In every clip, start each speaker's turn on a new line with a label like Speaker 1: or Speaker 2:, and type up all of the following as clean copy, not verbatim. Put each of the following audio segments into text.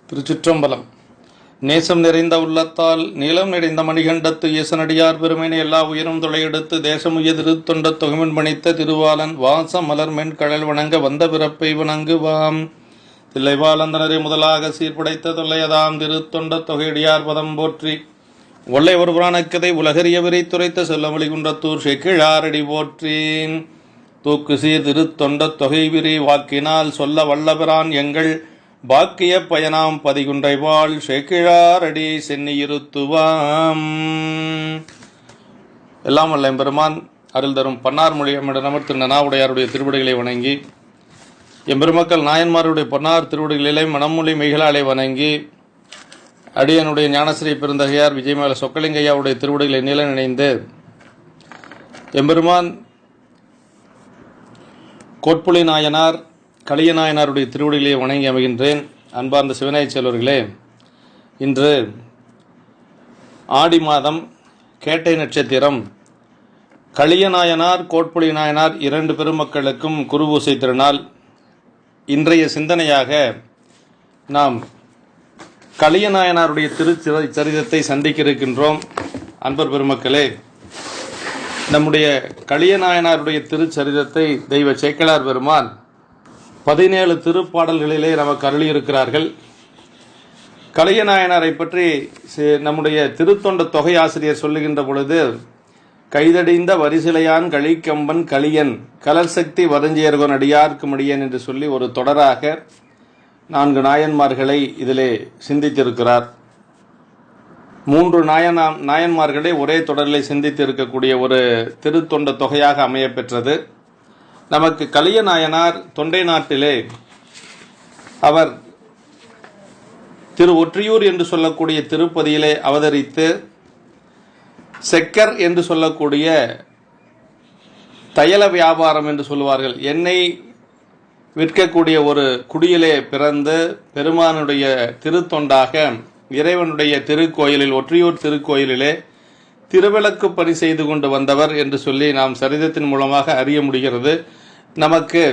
Speaker 1: திருச்சிற்றம்பலம். நேசம் நிறைந்த உள்ளத்தால் நீளம் நிறைந்த மணிகண்டத்து ஈசனடியார் பெருமைனை எல்லா உயிரும் தொலையெடுத்து தேசமுய திருத்தொண்ட தொகுமின் பணித்த திருவாளன் வாச மலர் மென் கடல் வணங்க வந்த பிறப்பை வணங்குவாம். தில்லைவாளந்தனரை முதலாக சீர்படைத்த தொல்லையதாம் திருத்தொண்ட தொகையடியார் பதம் போற்றி. ஒல்லை ஒரு புராணக்கதை உலகறிய விரைத்துரைத்த செல்லமொழி குன்றத்தூர் செக்கிழாரடி போற்றேன். தூக்கு சீர் திருத்தொண்ட தொகை விரி வாக்கினால் சொல்ல வல்லபிரான் எங்கள் பாக்கிய பயனாம் பதிகுன்றைவாள் செக்கிழாரடி சென்னியிருத்துவாம். எல்லாம் வல்ல எம்பெருமான் அருள் தரும் பன்னார் மொழி நமர் திரு நனாவுடையாருடைய திருவடிகளை வணங்கி, எம்பெருமக்கள் நாயன்மாருடைய பொன்னார் திருவடிகளிலே மனமொழி மெய்களாலே வணங்கி, அடியனுடைய ஞானஸ்ரீ பெருந்தகையார் விஜயமேல சொக்கலிங்கையாவுடைய திருவடிகளை நீல நினைந்து, எம்பெருமான் கோட்புலி நாயனார் கலிய நாயனாருடைய திருவடிகளை வணங்கி அமைகின்றேன். அன்பார்ந்த சிவநாய செல்வர்களே, இன்று ஆடி மாதம் கேட்டை நட்சத்திரம். கலிய நாயனார் கோட்புலி நாயனார் இரண்டு பெருமக்களுக்கும் குருபூசை திருநாள். இன்றைய சிந்தனையாக நாம் கலிய நாயனாருடைய திருச்சரிதத்தை சந்திக்க இருக்கின்றோம். அன்பர் பெருமக்களே, நம்முடைய கலிய நாயனாருடைய திருச்சரிதத்தை தெய்வ சேக்கிழார் பெருமான் 17 திருப்பாடல்களிலே நமக்கு அருளியிருக்கிறார்கள். கலிய நாயனாரை பற்றி நம்முடைய திருத்தொண்ட தொகை ஆசிரியர் சொல்லுகின்ற பொழுது, கைதடிந்த வரிசிலையான் கழிக்கம்பன் கலியன் கலர் சக்தி வருஞ்சியர்கோன் அடியார்க்கு முடியன் என்று சொல்லி ஒரு தொடராக 4 நாயன்மார்களை இதிலே சிந்தித்திருக்கிறார். 3 நாயன்மார்களை ஒரே தொடரிலே சிந்தித்து இருக்கக்கூடிய ஒரு திருத்தொண்ட தொகையாக அமையப்பெற்றது. நமக்கு கலிய நாயனார் தொண்டை நாட்டிலே அவர் திரு ஒற்றியூர் என்று சொல்லக்கூடிய திருப்பதியிலே அவதரித்து, செக்கர் என்று சொல்லக்கூடிய தைல வியாபாரம் என்று சொல்லுவார்கள், எண்ணெய் விற்கக்கூடிய ஒரு குடியிலே பிறந்து பெருமானுடைய திருத்தொண்டாக இறைவனுடைய திருக்கோயிலில் ஒற்றியூர் திருக்கோயிலிலே திருவிளக்கு பணி செய்து கொண்டு வந்தவர் என்று சொல்லி நாம் சரிதத்தின் மூலமாக அறிய முடிகிறது. நமக்கு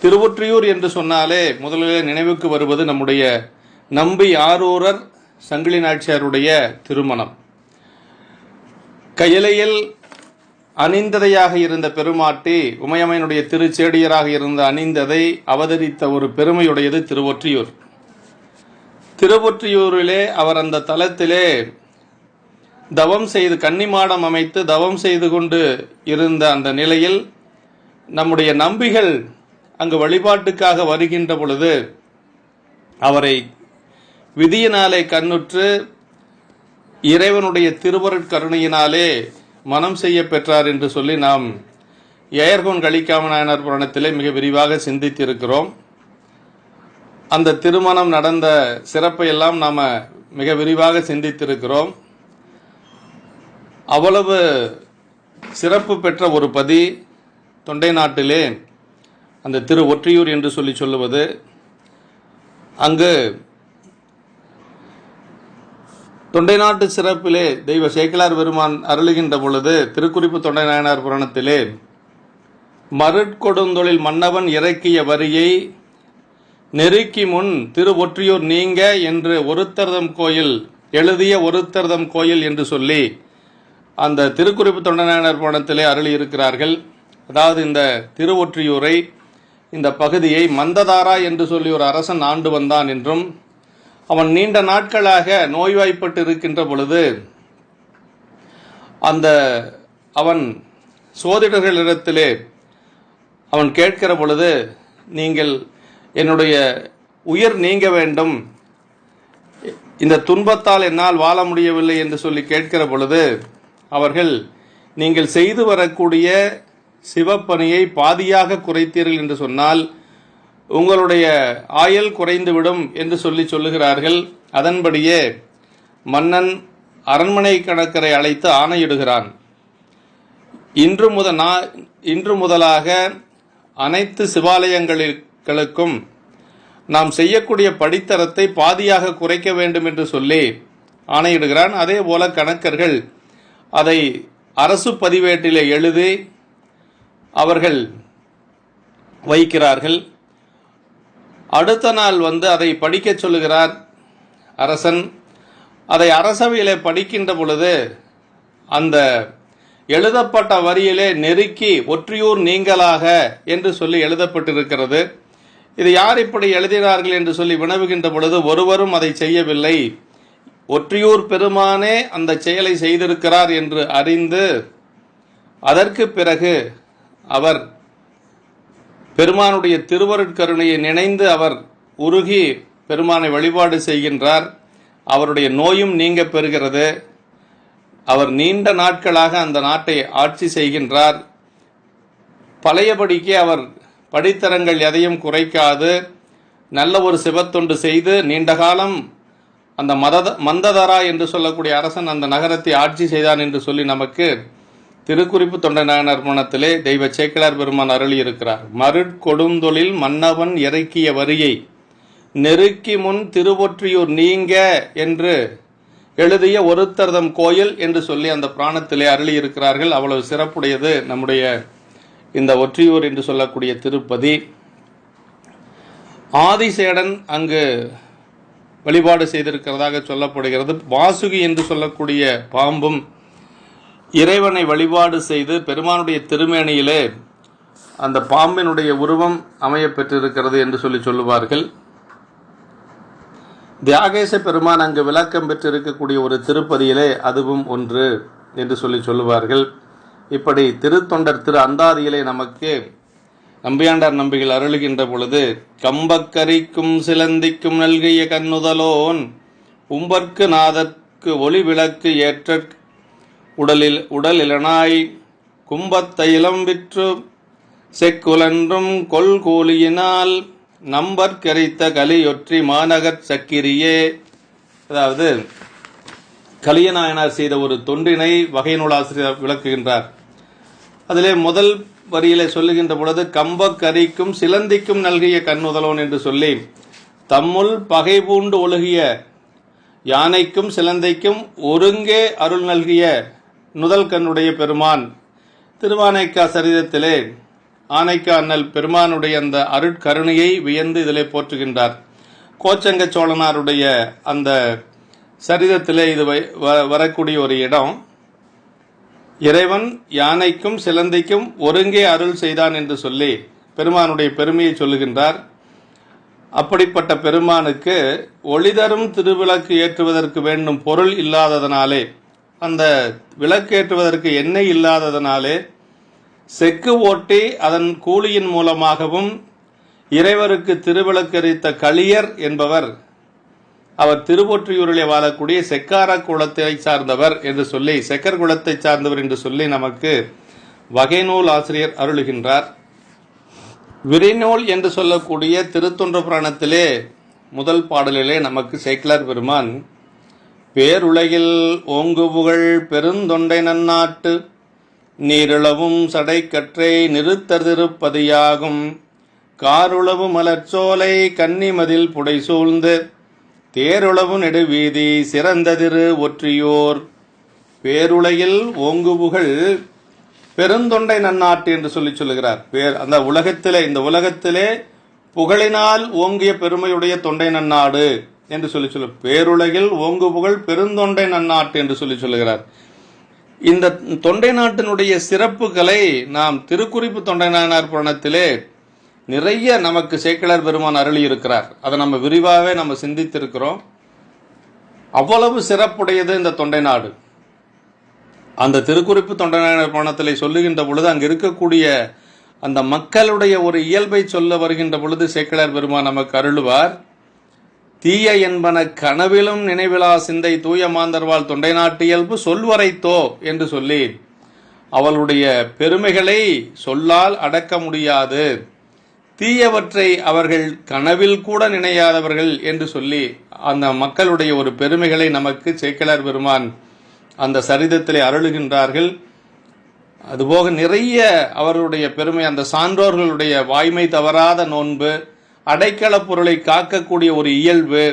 Speaker 1: திருவொற்றியூர் என்று சொன்னாலே முதலிலே நினைவுக்கு வருவது நம்முடைய நம்பி ஆரூரர் சங்கிலி நாச்சியாருடைய திருமணம். கையிலையில் அணிந்ததையாக இருந்த பெருமாட்டி உமையம்மனுடைய திருச்சேடியராக இருந்த அணிந்ததை அவதரித்த ஒரு பெருமையுடையது திருவொற்றியூர். திருவொற்றியூரிலே அவர் அந்த தலத்திலே தவம் செய்து கன்னிமாடம் அமைத்து தவம் செய்து கொண்டு இருந்த அந்த நிலையில் நம்முடைய நம்பிகள் அங்கு வழிபாட்டுக்காக வருகின்ற பொழுது அவரை விதியினாலே கண்ணுற்று இறைவனுடைய திருவருட்கருணையினாலே மனம் செய்ய பெற்றார் என்று சொல்லி நாம் ஏயர்கோன் கலிக்காம நாயனார் புராணத்திலே மிக விரிவாக சிந்தித்திருக்கிறோம். அந்த திருமணம் நடந்த சிறப்பை எல்லாம் நாம மிக விரிவாக சிந்தித்திருக்கிறோம். அவ்வளவு சிறப்பு பெற்ற ஒரு பதி தொண்டை நாட்டிலே அந்த திரு ஒற்றியூர் என்று சொல்லி சொல்லுவது. அங்கு தொண்டை நாட்டு சிறப்பிலே தெய்வ சேக்கிழார் பெருமான் அருளுகின்ற பொழுது திருக்குறிப்பு தொண்டை நாயனார் புராணத்திலே, மருட்கொடுந்தொழில் மன்னவன் இறக்கிய வரியை நெருக்கி முன் திரு ஒற்றியூர் நீங்க என்று ஒருத்தர்தம் கோயில் எழுதிய ஒருத்தர்தம் கோயில் என்று சொல்லி அந்த திருக்குறிப்பு தொண்டை நாயனார் புராணத்திலே அருளி இருக்கிறார்கள். அதாவது இந்த திருவொற்றியூரை, இந்த பகுதியை மந்ததாரா என்று சொல்லி ஒரு அரசன் ஆண்டு வந்தான் என்றும், அவன் நீண்ட நாட்களாக நோய்வாய்ப்பட்டு இருக்கின்ற பொழுது அவன் சோதிடர்களிடத்திலே அவன் கேட்கிற பொழுது, நீங்கள் என்னுடைய உயிர் நீங்க வேண்டும், இந்த துன்பத்தால் என்னால் வாழ முடியவில்லை என்று சொல்லி கேட்கிற பொழுது அவர்கள், நீங்கள் செய்து வரக்கூடிய சிவப்பணியை பாதியாக குறைத்தீர்கள் என்று சொன்னால் உங்களுடைய ஆயுள் குறைந்துவிடும் என்று சொல்லுகிறார்கள். அதன்படியே மன்னன் அரண்மனை கணக்கரை அழைத்து ஆணையிடுகிறான். இன்று முதலாக அனைத்து சிவாலயங்களுக்கும் நாம் செய்யக்கூடிய படித்தரத்தை பாதியாக குறைக்க வேண்டும் என்று சொல்லி ஆணையிடுகிறான். அதே போல கணக்கர்கள் அதை அரசு பதிவேட்டிலே எழுதி அவர்கள் வைக்கிறார்கள். அடுத்த நாள் அதை படிக்கச் சொல்லுகிறார் அரசன். அதை அரசவையிலே படிக்கின்ற பொழுது அந்த எழுதப்பட்ட வரியிலே நெருக்கி ஒற்றியூர் நீங்களாக என்று சொல்லி எழுதப்பட்டிருக்கிறது. இது யார் இப்படி எழுதினார்கள் என்று சொல்லி வினவுகின்ற பொழுது ஒருவரும் அதை செய்யவில்லை, ஒற்றியூர் பெருமானே அந்த செயலை செய்திருக்கிறார் என்று அறிந்து அதற்கு பிறகு அவர் பெருமானுடைய திருவருட்கருணையை நினைந்து அவர் உருகி பெருமானை வழிபாடு செய்கின்றார். அவருடைய நோயும் நீங்க பெறுகிறது. அவர் நீண்ட நாட்களாக அந்த நாட்டை ஆட்சி செய்கின்றார். பழையபடிக்கு அவர் படித்தரங்கள் எதையும் குறைக்காது நல்ல ஒரு சிவத்தொண்டு செய்து நீண்ட காலம் அந்த மந்ததரா என்று சொல்லக்கூடிய அரசன் அந்த நகரத்தை ஆட்சி செய்தான் என்று சொல்லி நமக்கு திருக்குறிப்பு தொண்டை நாயனார் புராணத்திலே தெய்வ சேக்கிழார் பெருமான் அருளி இருக்கிறார். மருட்கொடுந்தொழில் மன்னவன் இறக்கிய வரியை நெருக்கி முன் திருவொற்றியூர் நீங்க என்று எழுதிய ஒருத்தர்தம் கோயில் என்று சொல்லி அந்த புராணத்திலே அருளி இருக்கிறார்கள். அவ்வளவு சிறப்புடையது நம்முடைய இந்த ஒற்றியூர் என்று சொல்லக்கூடிய திருப்பதி. ஆதிசேடன் அங்கு வழிபாடு செய்திருக்கிறதாக சொல்லப்படுகிறது. வாசுகி என்று சொல்லக்கூடிய பாம்பும் இறைவனை வழிபாடு செய்து பெருமானுடைய திருமேனியிலே அந்த பாம்பினுடைய உருவம் அமைய பெற்றிருக்கிறது என்று சொல்லி சொல்லுவார்கள். தியாகேச பெருமான் அங்கு விளக்கம் பெற்றிருக்கக்கூடிய ஒரு திருப்பதியிலே அதுவும் ஒன்று என்று சொல்லி சொல்லுவார்கள். இப்படி திருத்தொண்டர் திரு அந்தாதியிலே நமக்கு நம்பியாண்டார் நம்பிகள் அருளுகின்ற பொழுது கம்பக்கரிக்கும் சிலந்திக்கும் நல்கிய கண்ணுதலோன் உம்பர்க்கு நாதற்கு ஒளி விளக்கு ஏற்ற உடலிலனாய் கும்பத்தையிலம் விற்று செக்குலன்றும் கொள்கூலியினால் நம்பற்கரித்த கலியொற்றி மாநகர் சக்கிரியே. அதாவது கலியநாயனார் செய்த ஒரு தொண்டினை வகை நூலாசிரியர் விளக்குகின்றார். அதிலே முதல் வரியிலே சொல்லுகின்ற பொழுது கம்பக்கரிக்கும் சிலந்திக்கும் நல்கிய கண்ணுதலோன் என்று சொல்லி தம்முள் பகை பூண்டு ஒழுகிய யானைக்கும் சிலந்தைக்கும் ஒருங்கே அருள் நல்கிய நுதல் கண்ணுடைய பெருமான். திருவானைக்கா சரிதத்திலே ஆனைக்கா அண்ணல் பெருமானுடைய அந்த அருட்கருணையை வியந்து இதிலே போற்றுகின்றார். கோச்சங்க சோழனாருடைய அந்த சரிதத்திலே இது வரக்கூடிய ஒரு இடம். இறைவன் யானைக்கும் சிலந்தைக்கும் ஒருங்கே அருள் செய்தான் என்று சொல்லி பெருமானுடைய பெருமையை சொல்லுகின்றார். அப்படிப்பட்ட பெருமானுக்கு ஒளிதரும் திருவிளக்கு ஏற்றுவதற்கு வேண்டும் பொருள் இல்லாததனாலே, அந்த விளக்கு ஏற்றுவதற்கு எண்ணெய் இல்லாததனாலே செக்கு ஓட்டி அதன் கூலியின் மூலமாகவும் இறைவருக்கு திருவிளக்கரித்த களியர் என்பவர் அவர் திருவொற்றியூரிலே வாழக்கூடிய செக்கார குலத்தை சார்ந்தவர் என்று சொல்லி செக்கர் குலத்தை சார்ந்தவர் என்று சொல்லி நமக்கு வகை நூல் ஆசிரியர் அருளுகின்றார். விரிநூல் என்று சொல்லக்கூடிய திருத்தொண்ட புராணத்திலே முதல் பாடலிலே நமக்கு சேக்கிழார் பெருமான் பேருலகில் ஓங்கு புகழ் பெருந்தொண்டை நன்னாட்டு நீருளவும் சடைக்கற்றை நிறுத்தர் திருப்பதியாகும் காருளவு மலர்ச்சோலை கன்னிமதில் புடை சூழ்ந்து தேருளவு நெடுவீதி சிறந்த திரு ஒற்றியூர். பேருலகில் ஓங்கு புகழ் பெருந்தொண்டை நன்னாட்டு என்று சொல்லி சொல்லுகிறார். அந்த உலகத்திலே, இந்த உலகத்திலே புகழினால் ஓங்கிய பெருமையுடைய தொண்டை நன்னாடு என்று சொல்லி பேருலகில் ஓங்கு புகழ் பெருந்தொண்டை நன்னாட்டு என்று சொல்லி சொல்லுகிறார். இந்த தொண்டை நாட்டினுடைய சிறப்புகளை நாம் திருக்குறிப்பு தொண்டை நாயனார் புராணத்திலே நிறைய நமக்கு சேக்கிழார் பெருமான் அருளி இருக்கிறார். அதை நம்ம விரிவாகவே நம்ம சிந்தித்திருக்கிறோம். அவ்வளவு சிறப்புடையது இந்த தொண்டை நாடு. அந்த திருக்குறிப்பு தொண்டை நாயனார் புராணத்திலே சொல்லுகின்ற பொழுது அங்கு இருக்கக்கூடிய அந்த மக்களுடைய ஒரு இயல்பை சொல்ல வருகின்ற பொழுது சேக்கிழார் பெருமான் நமக்கு அருளுவார். தீய என்பன கனவிலும் நினைவிலா சிந்தை தூய மாந்தர்வாள் தொண்டை நாட்டு இயல்பு சொல்வரைத்தோ என்று சொல்லி அவளுடைய பெருமைகளை சொல்லால் அடக்க முடியாது, தீயவற்றை அவர்கள் கனவில் கூட நினையாதவர்கள் என்று சொல்லி அந்த மக்களுடைய ஒரு பெருமைகளை நமக்கு சேக்கிழார் பெருமான் அந்த சரிதத்திலே அருளுகின்றார்கள். அதுபோக நிறைய அவர்களுடைய பெருமை, அந்த சான்றோர்களுடைய வாய்மை தவறாத நோன்பு, அடைக்கல பொருளை காக்கக்கூடிய ஒரு இயல்பு,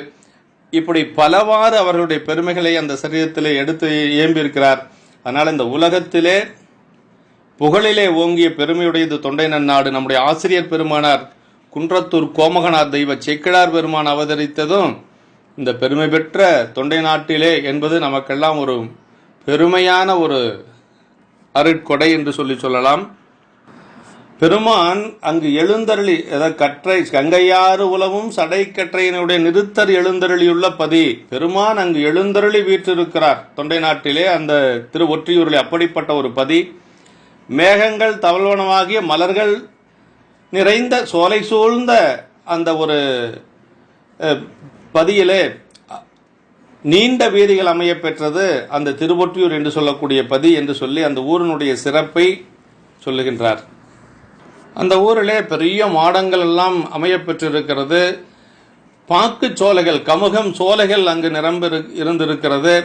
Speaker 1: இப்படி பலவாறு அவர்களுடைய பெருமைகளை அந்த சரிதத்திலே எடுத்து இயம்பியிருக்கிறார். அதனால் இந்த உலகத்திலே புகழிலே ஓங்கிய பெருமையுடையது தொண்டை நன்னாடு. நம்முடைய ஆசிரியர் பெருமானார் குன்றத்தூர் கோமகனார் தெய்வ சேக்கிழார் பெருமான் அவதரித்ததும் இந்த பெருமை பெற்ற தொண்டை நாட்டிலே என்பது நமக்கெல்லாம் ஒரு பெருமையான ஒரு அருட்கொடை என்று சொல்லலாம். பெருமான் அங்கு எழுந்தருளி கற்றை கங்கையாறு உலவும் சடை கற்றையினுடைய நிறுத்தர் எழுந்தருளியுள்ள பதி. பெருமான் அங்கு எழுந்தருளி வீற்றிருக்கிறார் தொண்டை நாட்டிலே, அந்த திரு ஒற்றியூரிலே. அப்படிப்பட்ட ஒரு பதி. மேகங்கள் தவழ்வனமாகிய மலர்கள் நிறைந்த சோலை சூழ்ந்த அந்த ஒரு பதியிலே நீண்ட வீதிகள் அமைய பெற்றது அந்த திருவொற்றியூர் என்று சொல்லக்கூடிய பதி என்று சொல்லி அந்த ஊரினுடைய சிறப்பை சொல்லுகின்றார். அந்த ஊரிலே பெரிய மாடங்கள் எல்லாம் அமைய பெற்றிருக்கிறது. பாக்கு சோலைகள், கமுகம் சோலைகள் அங்கு நிரம்ப இருந்திருக்கிறது.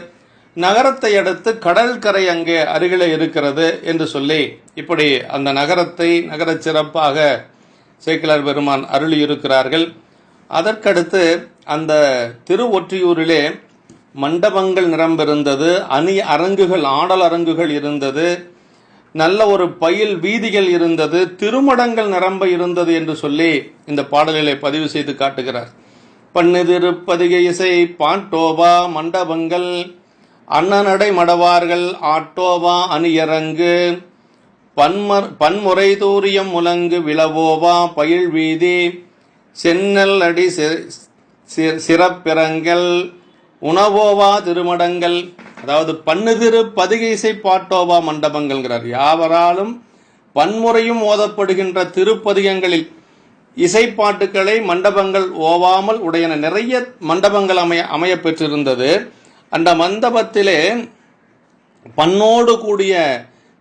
Speaker 1: நகரத்தை அடுத்து கடற்கரை அங்கே அருகிலே இருக்கிறது என்று சொல்லி இப்படி அந்த நகர சிறப்பாக சேக்கிழார் பெருமான் அருளி இருக்கிறார்கள். அதற்கடுத்து அந்த திருவொற்றியூரிலே மண்டபங்கள் நிரம்பிருந்தது, அரங்குகள், ஆடல் அரங்குகள் இருந்தது, நல்ல ஒரு பயில் வீதிகள் இருந்தது, திருமடங்கள் நிரம்ப இருந்தது என்று சொல்லி இந்த பாடலிலே பதிவு செய்து காட்டுகிறார். பன்னிதிருப்பதிகை இசை பாட்டோபா மண்டபங்கள், அன்னநடை மடவார்கள் ஆட்டோவா அணியரங்கு, பன்முறை தூரியம் முழங்கு விளவோவா பயில் வீதி, சென்னல் அடி சிறப்பிரங்கள், உணவோவா திருமடங்கள். அதாவது பன்னிதிரு பதிகை இசை பாட்டோவா மண்டபங்கள்ங்கிறார். யாவராலும் பன்முறையும் ஓதப்படுகின்ற திருப்பதிகங்களில் இசைப்பாட்டுக்களை மண்டபங்கள் ஓவாமல் உடையன. நிறைய மண்டபங்கள் அமைய பெற்றிருந்தது. அந்த மண்டபத்திலே பண்ணோடு கூடிய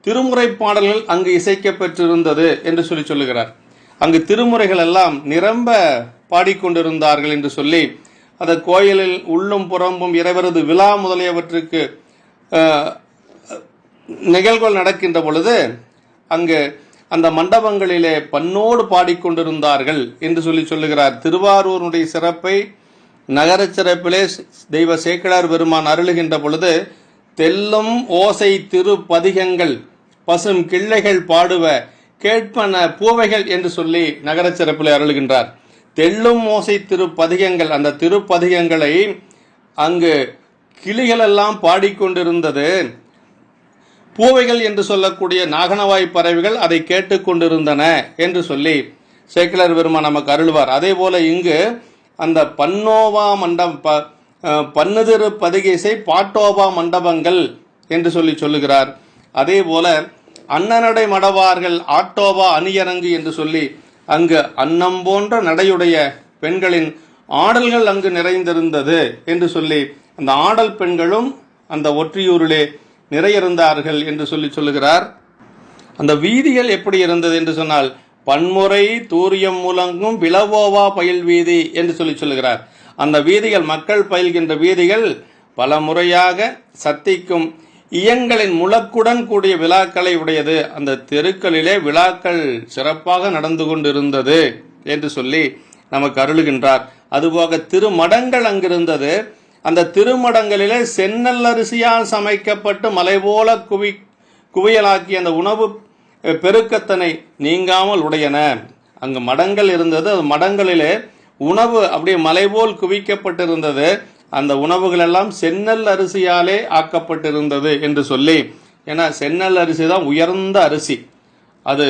Speaker 1: திருமுறை பாடல்கள் அங்கு இசைக்க பெற்றிருந்தது என்று சொல்லுகிறார். அங்கு திருமுறைகள் எல்லாம் நிரம்ப பாடிக்கொண்டிருந்தார்கள் என்று சொல்லி அந்த கோயிலில் உள்ளும் புறம்பும் இறைவரது விழா முதலியவற்றுக்கு நிகழ்வுகள் நடக்கின்ற பொழுது அங்கு அந்த மண்டபங்களிலே பண்ணோடு பாடிக்கொண்டிருந்தார்கள் என்று சொல்லுகிறார். திருவாரூருடைய சிறப்பை நகர சிறப்பிலே தெய்வ சேக்கிழார் பெருமான் அருளுகின்ற பொழுது தெல்லும் ஓசை திரு பதிகங்கள் பசும் கிள்ளைகள் பாடுவ கேட்பன பூவைகள் என்று சொல்லி நகர சிறப்பிலே அருளுகின்றார். தெல்லும் ஓசை திருப்பதிகங்கள், அந்த திருப்பதிகங்களை அங்கு கிளிகள் எல்லாம் பாடிக்கொண்டிருந்தது. பூவைகள் என்று சொல்லக்கூடிய நாகனவாய் பறவைகள் அதை கேட்டுக்கொண்டிருந்தன என்று சொல்லி சேக்கிழார் பெருமான் நமக்கு அருள்வார். அதே போல இங்கு அந்த பன்னோவா பன்னிதிரு பதிகை பாட்டோபா மண்டபங்கள் என்று சொல்லுகிறார். அதே போல அன்னநடை மடவார்கள் ஆட்டோபா அணியரங்கு என்று சொல்லி அங்கு அன்னம் போன்ற நடையுடைய பெண்களின் ஆடல்கள் அங்கு நிறைந்திருந்தது என்று சொல்லி அந்த ஆடல் பெண்களும் அந்த ஒற்றியூரிலே நிறையிருந்தார்கள் என்று சொல்லுகிறார். அந்த வீதிகள் எப்படி இருந்தது என்று சொன்னால் பன்முறை தூரியம் முழங்கும் விளவோவா பயில் வீதி என்று சொல்லுகிறார். அந்த வீதிகள், மக்கள் பயில்கின்ற வீதிகள் பல முறையாக சத்திக்கும் இயங்களின் முழக்குடன் கூடிய விழாக்களை உடையது. அந்த தெருக்களிலே விழாக்கள் சிறப்பாக நடந்து கொண்டிருந்தது என்று சொல்லி நமக்கு அருளுகின்றார். அதுபோக திருமடங்கள் அங்கிருந்தது. அந்த திருமடங்களிலே சென்னல் அரிசியால் சமைக்கப்பட்டு மலை போல குவியலாக்கிய அந்த உணவு பெருக்கத்தனை நீங்காமல் உடையன. அங்கு மடங்கள் இருந்தது. அது மடங்களிலே உணவு அப்படியே மலை போல் குவிக்கப்பட்டிருந்தது. அந்த உணவுகள் எல்லாம் சென்னல் அரிசியாலே ஆக்கப்பட்டிருந்தது என்று சொல்லி, ஏன்னா சென்னல் அரிசி தான் உயர்ந்த அரிசி. அது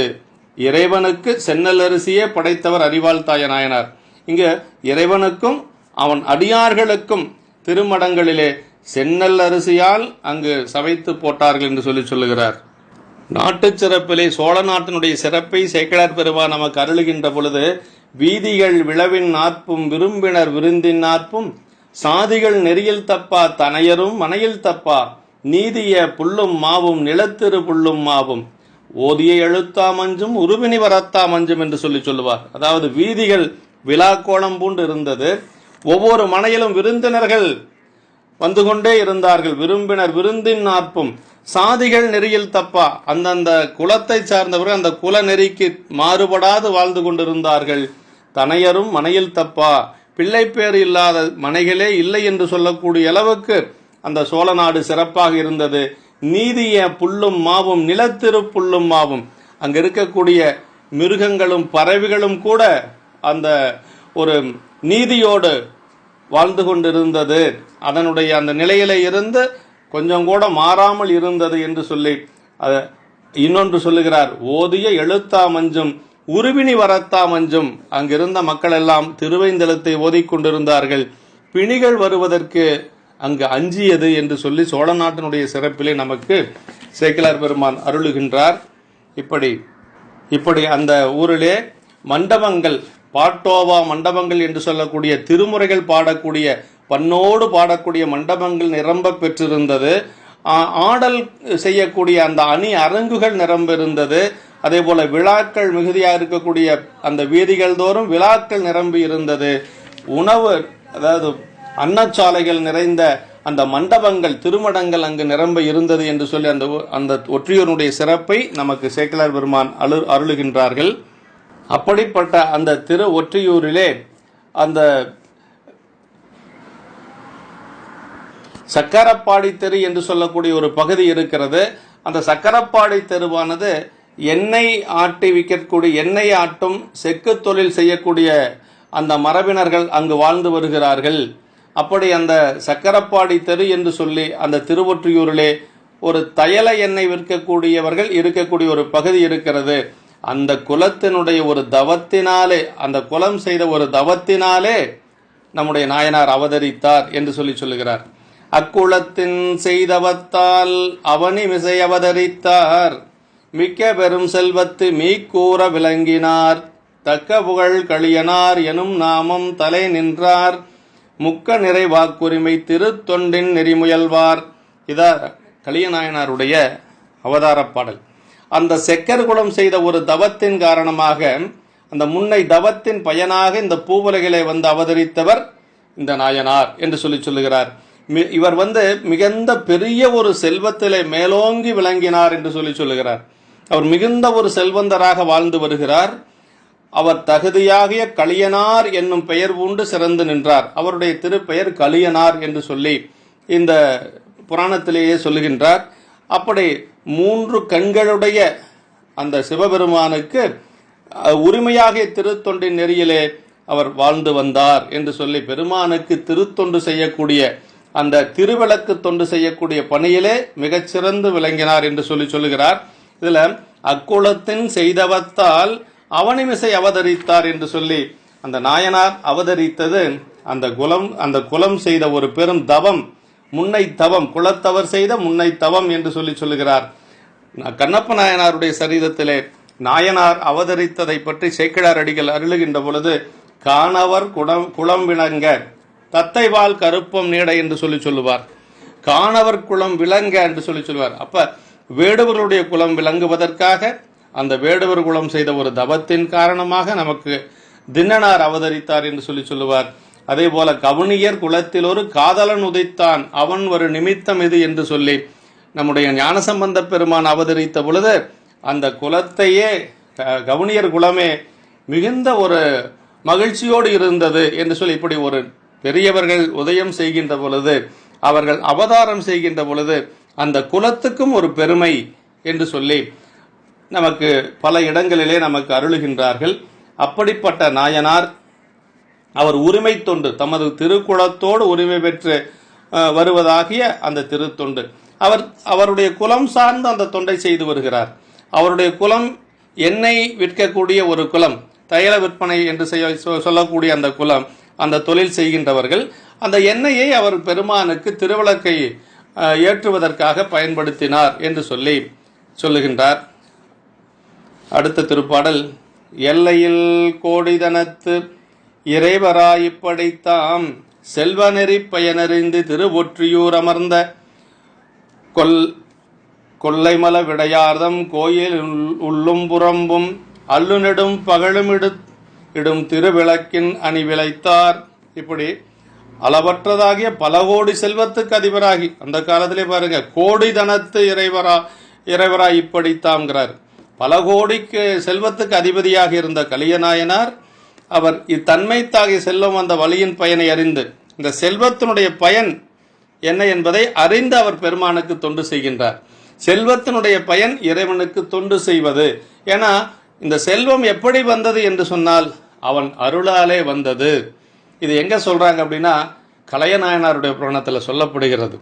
Speaker 1: இறைவனுக்கு சென்னல் அரிசியே படைத்தவர் அறிவாள் தாய நாயனார். இங்கு இறைவனுக்கும் அவன் அடியார்களுக்கும் திருமடங்களிலே சென்னல் அரிசியால் அங்கு சமைத்து போட்டார்கள் என்று சொல்லுகிறார். நாட்டு சிறப்பிலே சோழ நாட்டினுடைய சிறப்பை சேக்கிழார் பெருமான் நமக்கு அருளுகின்ற பொழுது வீதிகள் விளவின் நாற்பும் விரும்பினர் விருந்தின் நாற்பும் சாதிகள் நெறியில் தப்பா தனையரும் மனையில் தப்பா நீதிய புல்லும் மாவும் நிலத்திரு புல்லும் மாவும் ஓதிய எழுத்தா மஞ்சும் உருவினி வரத்தா மஞ்சும் என்று சொல்லுவார். அதாவது வீதிகள் விழாக்கோளம் பூண்டு இருந்தது. ஒவ்வொரு மனையிலும் விருந்தினர்கள் வந்து கொண்டே இருந்தார்கள். விரும்பினர் விருந்தின் நாற்பும் சாதிகள் நெறியில் தப்பா, அந்தந்த குலத்தை சார்ந்தவர்கள் அந்த குல நெறிக்கு மாறுபடாது வாழ்ந்து கொண்டிருந்தார்கள். தனையரும் மனையில் தப்பா, பிள்ளை பேர் இல்லாத மனைகளே இல்லை என்று சொல்லக்கூடிய அளவுக்கு அந்த சோழ நாடு சிறப்பாக இருந்தது. நீதிய புல்லும் மாவும் நிலத்திரு புல்லும் மாவும், அங்க இருக்கக்கூடிய மிருகங்களும் பறவைகளும் கூட அந்த ஒரு நீதியோடு வாழ்ந்து கொண்டிருந்தது, அதனுடைய அந்த நிலையில இருந்து கொஞ்சம் கூட மாறாமல் இருந்தது என்று சொல்லி இன்னொன்று சொல்லுகிறார். ஓதிய எழுத்தா மஞ்சும் உருவினி வரத்தா மஞ்சும். அங்கிருந்த மக்கள் எல்லாம் திருவைந்தெழுத்தை ஓதிக்கொண்டிருந்தார்கள், பிணிகள் வருவதற்கு அங்கு அஞ்சியது என்று சொல்லி சோழ நாட்டினுடைய சிறப்பிலே நமக்கு சேக்கிழார் பெருமான் அருளுகின்றார். இப்படி அந்த ஊரிலே மண்டபங்கள், பாட்டோவா மண்டபங்கள் என்று சொல்லக்கூடிய திருமுறைகள் பாடக்கூடிய, பண்ணோடு பாடக்கூடிய மண்டபங்கள் நிரம்ப பெற்றிருந்தது. ஆடல் செய்யக்கூடிய அந்த அணி அரங்குகள் நிரம்ப இருந்தது. அதே போல விழாக்கள் மிகுதியாக இருக்கக்கூடிய அந்த வீதிகள் தோறும் விழாக்கள் நிரம்பி இருந்தது. உணவு, அதாவது அன்னச்சாலைகள் நிறைந்த அந்த மண்டபங்கள், திருமடங்கள் அங்கு நிரம்ப இருந்தது என்று சொல்லி அந்த ஒற்றியூருடைய சிறப்பை நமக்கு சேக்கிழார் பெருமான் அருளுகின்றார்கள். அப்படிப்பட்ட அந்த திரு ஒற்றியூரிலே அந்த சக்கரப்பாடி தெரு என்று சொல்லக்கூடிய ஒரு பகுதி இருக்கிறது. அந்த சக்கரப்பாடி தெருவானது எண்ணெய் ஆட்டி விற்கக்கூடிய, எண்ணெய் ஆட்டும் செக்கு தொழில் செய்யக்கூடிய அந்த மரபினர்கள் அங்கு வாழ்ந்து வருகிறார்கள். அப்படி அந்த சக்கரப்பாடி தெரு என்று சொல்லி அந்த திருவொற்றியூரிலே ஒரு தையல எண்ணெய் விற்கக்கூடியவர்கள் இருக்கக்கூடிய ஒரு பகுதி இருக்கிறது. அந்த குலத்தினுடைய ஒரு தவத்தினாலே, அந்த குலம் செய்த ஒரு தவத்தினாலே நம்முடைய நாயனார் அவதரித்தார் என்று சொல்லுகிறார். அக்குலத்தின் செய்தவத்தால் அவனி மிசை அவதரித்தார், மிக்க பெரும் செல்வத்து மீக்கூற விளங்கினார், தக்க புகழ் களியனார் எனும் நாமம் தலை நின்றார், முக்க நிறை வாக்குரிமை திருத்தொண்டின் நெறிமுயல்வார். இதார் கலியநாயனாருடைய அவதார பாடல். அந்த செக்கர் குலம் செய்த ஒரு தவத்தின் காரணமாக, அந்த முன்னை தவத்தின் பயனாக இந்த பூவுலகிலே வந்து அவதரித்தவர் இந்த நாயனார் என்று சொல்லுகிறார். இவர் மிகுந்த பெரிய ஒரு செல்வத்திலே மேலோங்கி விளங்கினார் என்று சொல்லுகிறார். அவர் மிகுந்த ஒரு செல்வந்தராக வாழ்ந்து வருகிறார். அவர் தகுதியாகிய களியனார் என்னும் பெயர் பூண்டு சிறந்து நின்றார். அவருடைய திருப்பெயர் களியனார் என்று சொல்லி இந்த புராணத்திலேயே சொல்லுகின்றார். அப்படி 3 கண்களுடைய அந்த சிவபெருமானுக்கு உரிமையாகிய திருத்தொண்டின் நெறியிலே அவர் வாழ்ந்து வந்தார் என்று சொல்லி, பெருமானுக்கு திருத்தொண்டு செய்யக்கூடிய, அந்த திருவிளக்கு தொண்டு செய்யக்கூடிய பணியிலே மிகச்சிறந்து விளங்கினார் என்று சொல்லுகிறார். இதுல அக்குலத்தின் செய்தவத்தால் அவனிமிசை அவதரித்தார் என்று சொல்லி அந்த நாயனார் அவதரித்தது அந்த குலம் செய்த ஒரு பெரும் தவம், முன்னை தவம், குலத்தவர் செய்த முன்னை தவம் என்று சொல்லுகிறார். கண்ணப்ப நாயனாருடைய சரிதத்திலே நாயனார் அவதரித்ததை பற்றி சேக்கிழார் அடிகள் அருளுகின்ற பொழுது, காணவர் குலம் விளங்க தத்தைவால் கருப்பம் நீட என்று சொல்லுவார். காணவர் குலம் விளங்க என்று சொல்லுவார். அப்ப வேடுவர்களுடைய குலம் விளங்குவதற்காக அந்த வேடுவர் குலம் செய்த ஒரு தவத்தின் காரணமாக நமக்கு திண்ணனார் அவதரித்தார் என்று சொல்லுவார். அதே போல கவுனியர் குலத்தில் ஒரு காதலன் உதைத்தான், அவன் ஒரு நிமித்தம் இது என்று சொல்லி நம்முடைய ஞானசம்பந்த பெருமான் அவதரித்த பொழுது அந்த குலத்தையே, கவுனியர் குலமே மிகுந்த ஒரு மகிழ்ச்சியோடு இருந்தது என்று சொல்லி, இப்படி ஒரு பெரியவர்கள் உதயம் செய்கின்ற பொழுது, அவர்கள் அவதாரம் செய்கின்ற பொழுது அந்த குலத்துக்கும் ஒரு பெருமை என்று சொல்லி நமக்கு பல இடங்களிலே நமக்கு அருளுகின்றார்கள். அப்படிப்பட்ட நாயனார் அவர் உரிமை தொண்டு, தமது திருக்குலத்தோடு உரிமை பெற்று வருவதாகிய அந்த திருத்தொண்டு, அவருடைய குலம் சார்ந்து அந்த தொண்டை செய்து வருகிறார். அவருடைய குலம் எண்ணெய் விற்கக்கூடிய ஒரு குலம், தைல விற்பனை என்று சொல்லக்கூடிய அந்த குலம், அந்த தொழில் செய்கின்றவர்கள். அந்த எண்ணெயை அவர் பெருமானுக்கு திருவிளக்கை ஏற்றுவதற்காக பயன்படுத்தினார் என்று சொல்லுகின்றார். அடுத்த திருப்பாடல், எல்லையில் கோடிதனத்து இறைவராயிப்படைத்தாம் செல்வநெறி பயனறிந்து திருவொற்றியூர் அமர்ந்த கொல்லைமல விடையார்தம் கோயில் உள்ளும் புறம்பும் அல்லுநெடும் பகழும் இடும் திருவிளக்கின் அணி விளைத்தார். இப்படி அளவற்றதாகிய பல கோடி செல்வத்துக்கு அதிபராகி, அந்த காலத்திலே பாருங்க, கோடி தனத்து இறைவரா இப்படித்தாம்ங்கிறார். பல கோடிக்கு செல்வத்துக்கு அதிபதியாக இருந்த கலியநாயனார் அவர் இத்தன்மைத்தாகிய செல்வம் அந்த வழியின் பயனை அறிந்து, இந்த செல்வத்தினுடைய பயன் என்ன என்பதை அறிந்து அவர் பெருமானுக்கு தொண்டு செய்கின்றார். செல்வத்தினுடைய பயன் இறைவனுக்கு தொண்டு செய்வது. ஏன்னா இந்த செல்வம் எப்படி வந்தது என்று சொன்னால், அவன் அருளாலே வந்தது. இது எங்க சொல்றாங்க அப்படின்னா கலையநாயனாருடைய புராணத்தில் சொல்லப்படுகிறது.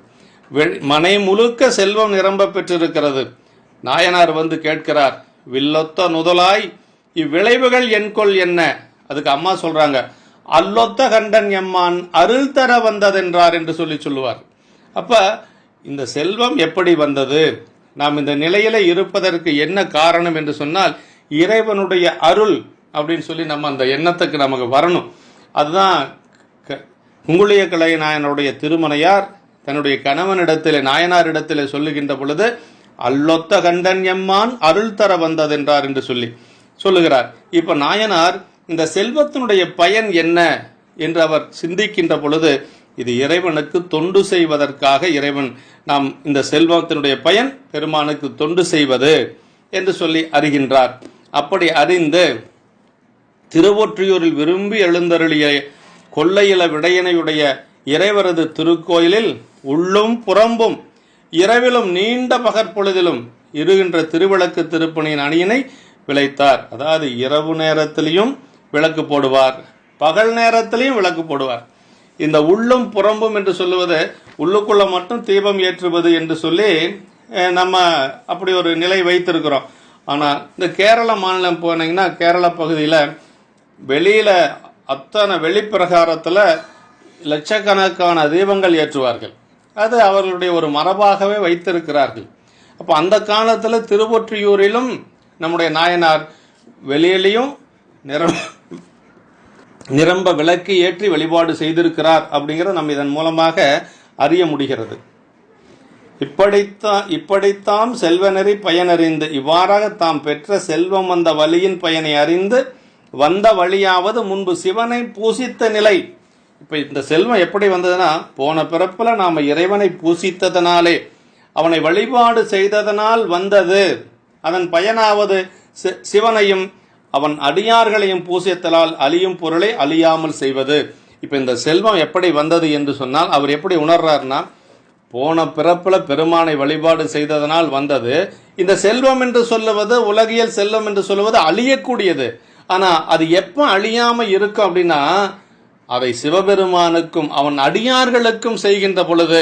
Speaker 1: மனை முழுக்க செல்வம் நிரம்ப பெற்றிருக்கிறது. நாயனார் வந்து கேட்கிறார், வில்லொத்த நுதலாய் இவ்விளைவுகள் என்கொள் என்ன? அதுக்கு அம்மா சொல்றாங்க, அல்லொத்த கண்டன் எம்மான் அருள் தர வந்ததென்றார் என்று சொல்லுவார். அப்ப இந்த செல்வம் எப்படி வந்தது, நாம் இந்த நிலையில இருப்பதற்கு என்ன காரணம் என்று சொன்னால் இறைவனுடைய அருள் அப்படின்னு சொல்லி நம்ம அந்த எண்ணத்துக்கு நமக்கு வரணும். அதுதான் குங்குளிய கலைநாயனுடைய திருமணையார் தன்னுடைய கணவனிடத்திலே நாயனாரிடத்திலே சொல்லுகின்ற பொழுது அல்லொத்த கண்டன் எம்மான் அருள் தர வந்ததென்றார் என்று சொல்லுகிறார். இப்ப நாயனார் இந்த செல்வத்தினுடைய பயன் என்ன என்று அவர் சிந்திக்கின்ற பொழுது இது இறைவனுக்கு தொண்டு செய்வதற்காக இறைவன் நாம் இந்த செல்வத்தினுடைய பயன் பெருமானுக்கு தொண்டு செய்வது என்று சொல்லி அறிகின்றார். அப்படி அறிந்து திருவொற்றியூரில் விரும்பி எழுந்தருளிய கொல்லையில விடையனையுடைய இறைவரது திருக்கோயிலில் உள்ளும் புறம்பும் இரவிலும் நீண்ட பகற்பொழுதிலும் இருகின்ற திருவிளக்கு திருப்பணியின் அணியினை விளைத்தார். அதாவது இரவு நேரத்திலையும் விளக்கு போடுவார், பகல் நேரத்திலையும் விளக்கு போடுவார். இந்த உள்ளும் புறம்பும் என்று சொல்லுவது உள்ளுக்குள்ள மட்டும் தீபம் ஏற்றுவது என்று சொல்லி நம்ம அப்படி ஒரு நிலை வைத்திருக்கிறோம். ஆனால் இந்த கேரள மாநிலம் போனீங்கன்னா கேரள பகுதியில் வெளியில அத்தனை வெளிப்பிரகாரத்தில் லட்சக்கணக்கான தீபங்கள் ஏற்றுவார்கள். அது அவர்களுடைய ஒரு மரபாகவே வைத்திருக்கிறார்கள். அப்போ அந்த காலத்தில் திருவொற்றியூரிலும் நம்முடைய நாயனார் வெளியிலையும் நிரம்ப விளக்கு ஏற்றி வழிபாடு செய்திருக்கிறார் அப்படிங்கிறத நம்ம இதன் மூலமாக அறிய முடிகிறது. இப்படித்தாம் செல்வநெறி பயனறிந்து இவ்வாறாக தாம் பெற்ற செல்வம் வந்த வழியின் பயனை அறிந்து வந்த வழியாவது முன்பு சிவனை பூசித்த நிலை. இப்ப இந்த செல்வம் எப்படி வந்ததுன்னா போன பிறப்புல நாம இறைவனை பூசித்ததனாலே அவனை வழிபாடு செய்ததனால் வந்தது. அதன் பயனாவது சிவனையும் அவன் அடியார்களையும் பூசித்தலால் அழியும் பொருளை அழியாமல் செய்வது. இப்ப இந்த செல்வம் எப்படி வந்தது என்று சொன்னால் அவர் எப்படி உணர்றாருன்னா போன பிறப்புல பெருமானை வழிபாடு செய்ததனால் வந்தது. இந்த செல்வம் என்று சொல்லுவது உலகியல் செல்வம் என்று சொல்லுவது அழியக்கூடியது. ஆனா அது எப்ப அழியாம இருக்கும் அப்படின்னா அதை சிவபெருமானுக்கும் அவன் அடியார்களுக்கும் செய்கின்ற பொழுது,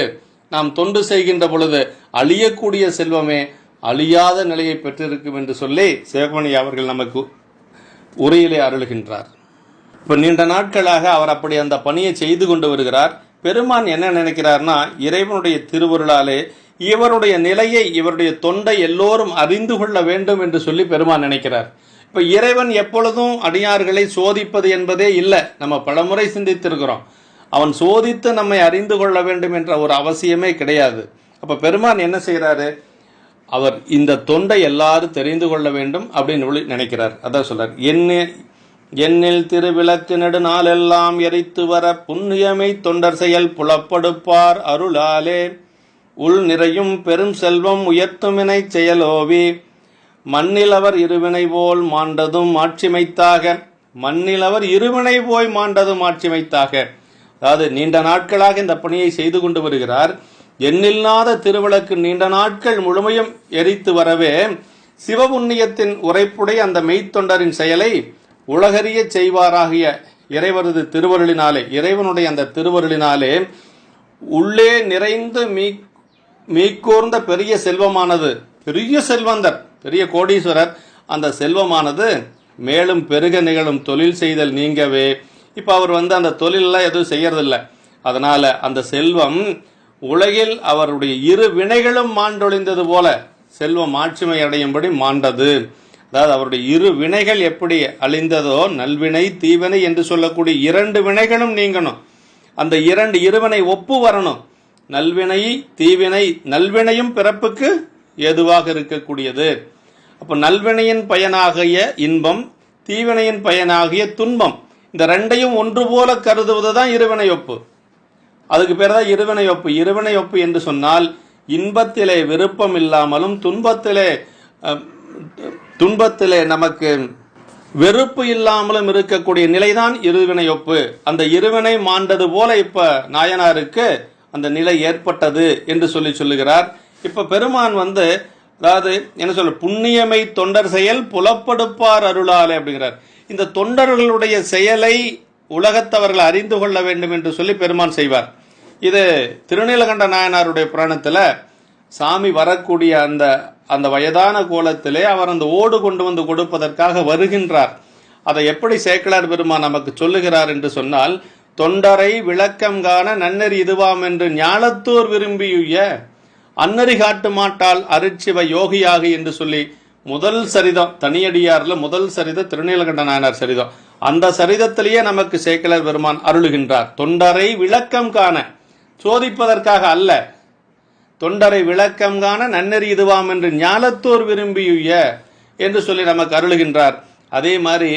Speaker 1: நாம் தொண்டு செய்கின்ற பொழுது அழியக்கூடிய செல்வமே அழியாத நிலையை பெற்றிருக்கும் என்று சொல்லி சிவமணி அவர்கள் நமக்கு உரையிலே அருளுகின்றார். இப்ப நீண்ட நாட்களாக அவர் அப்படி அந்த பணியை செய்து கொண்டு வருகிறார். பெருமான் என்ன நினைக்கிறார்னா இறைவனுடைய திருவருளாலே இவருடைய நிலையை இவருடைய தொண்டை எல்லோரும் அறிந்து கொள்ள வேண்டும் என்று சொல்லி பெருமான் நினைக்கிறார். இப்ப இறைவன் எப்பொழுதும் அடியார்களை சோதிப்பது என்பதே இல்லை. நம்ம பலமுறை சிந்தித்திருக்கிறோம். அவன் சோதித்து நம்மை அறிந்து கொள்ள வேண்டும் என்ற ஒரு அவசியமே கிடையாது. அப்ப பெருமான் என்ன செய்யறாரு, அவர் இந்த தொண்டை எல்லாரும் தெரிந்து கொள்ள வேண்டும் அப்படின்னு நினைக்கிறார். அதான் சொல்றார், எண்ணில் திருவிளக்கு நெடு நாளெல்லாம் எரித்து வர புண்ணியமை தொண்டர் செயல் புலப்படுப்பார் அருளாலே உள் நிறையும் பெரும் செல்வம் உயர்த்துமினை செயலோவி மண்ணில் அவர் இருவினை போல் மாண்டதும் ஆட்சிமைத்தாக. மண்ணில் அவர் இருவினை போய் மாண்டதும் ஆட்சிமைத்தாக. அதாவது நீண்ட நாட்களாக இந்த பணியை செய்து கொண்டு வருகிறார். எண்ணில்லாத திருவிளக்கு நீண்ட நாட்கள் முழுமையும் எரித்து வரவே சிவபுண்ணியத்தின் உரைப்புடைய அந்த மெய்த்தொண்டரின் செயலை உலகறிய செய்வாராகிய இறைவரது திருவருளினாலே, இறைவனுடைய அந்த திருவருளினாலே உள்ளே நிறைந்து மீக்கூர்ந்த பெரிய செல்வமானது, பெரிய செல்வந்தர், பெரிய கோடீஸ்வரர், அந்த செல்வமானது மேலும் பெருக நிகழும் தொழில் செய்தல் நீங்கவே. இப்ப அவர் அந்த தொழிலெல்லாம் எதுவும் செய்யறதில்லை. அதனால அந்த செல்வம் உலகில் அவருடைய இரு வினைகளும் மாண்டொழிந்தது போல செல்வம் ஆட்சிமை அடையும்படி மாண்டது. அதாவது அவருடைய இரு வினைகள் எப்படி அழிந்ததோ, நல்வினை தீவினை என்று சொல்லக்கூடிய இரண்டு வினைகளும் நீங்கணும். அந்த இருவினை ஒப்பு வரணும். நல்வினை தீவினை, நல்வினையும் பிறப்புக்கு ஏதுவாக இருக்கக்கூடியது. அப்ப நல்வினையின் பயனாகிய இன்பம், தீவினையின் பயனாகிய துன்பம், இந்த ரெண்டையும் ஒன்று போல கருதுவதுதான் இருவினை ஒப்பு. அதுக்கு பேர் தான் இருவினை ஒப்பு. இருவினை ஒப்பு என்று சொன்னால் இன்பத்திலே விருப்பம் இல்லாமலும் துன்பத்திலே நமக்கு வெறுப்பு இல்லாமலும் இருக்கக்கூடிய நிலைதான் இருவினை ஒப்பு. அந்த இருவினை மாண்டது போல இப்ப நாயனாருக்கு அந்த நிலை ஏற்பட்டது என்று சொல்லுகிறார். இப்ப பெருமான் அதாவது என்ன சொல்ல, புண்ணியமை தொண்டர் செயல் புலப்படுப்பார் அருளாலே அப்படிங்கிறார். இந்த தொண்டர்களுடைய செயலை உலகத்தவர்கள் அறிந்து கொள்ள வேண்டும் என்று சொல்லி பெருமான் செய்வார். இது திருநீலகண்ட நாயனாருடைய புராணத்தில் சாமி வரக்கூடிய அந்த வயதான கோலத்திலே அவர் அந்த ஓடு கொண்டு வந்து கொடுப்பதற்காக வருகின்றார். அதை எப்படி சேக்கிழார் பெருமான் நமக்கு சொல்லுகிறார் என்று சொன்னால், தொண்டரை விளக்கம் காண நன்னறி இதுவாம் என்று ஞாலத்தோர் விரும்பியுய அன்னறி காட்டு மாட்டால் அருட்சிவ யோகியாகி என்று சொல்லி முதல் சரிதம் தனியடியார்ல முதல் சரிதம் திருநீலகண்ட நாயனார் சரிதம். அந்த சரிதத்திலேயே நமக்கு சேக்கிழார் பெருமான் அருளுகின்றார். தொண்டரை விளக்கம் காண, சோதிப்பதற்காக அல்ல, தொண்டரை விளக்கம் காண நன்னறி இதுவாம் என்று ஞாலத்தோர் விரும்பியுய என்று சொல்லி நமக்கு அருளுகின்றார். அதே மாதிரி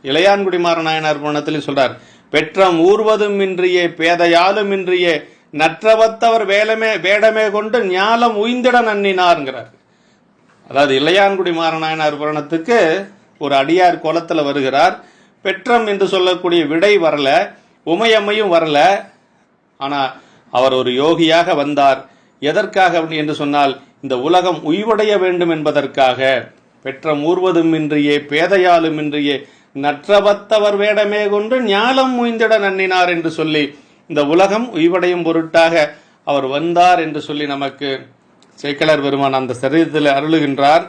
Speaker 1: இளையான்குடி மாறநாயனார் புராணத்தில் சொல்றார், பெற்றம் ஊர்வதும் இன்றியே பேதையாலும் இன்றியே நற்றவத்தவர் வேடமே கொண்டு ஞாலம் உய்ந்திட நன்னினார்ங்கிறார். அதாவது இளையான்குடி மாறநாயனார் புராணத்துக்கு ஒரு அடியார் கோலத்தில் வருகிறார். பெற்றம் என்று சொல்லக்கூடிய விடை வரல, உமையம்மையும் வரல. ஆனா அவர் ஒரு யோகியாக வந்தார். எதற்காக என்று சொன்னால், இந்த உலகம் உய்வடைய வேண்டும் என்பதற்காக. பெற்றம் ஊர்வதும் இன்றியே பேதையாலும் இன்றியே நற்றவத்தவர் வேடமே கொண்டு ஞாலம் உய்ந்திட நன்னினார் என்று சொல்லி இந்த உலகம் உய்வடையும் பொருட்டாக அவர் வந்தார் என்று சொல்லி நமக்கு சேக்கிழார் பெருமான் அந்த சரிதத்தில் அருளுகின்றார்.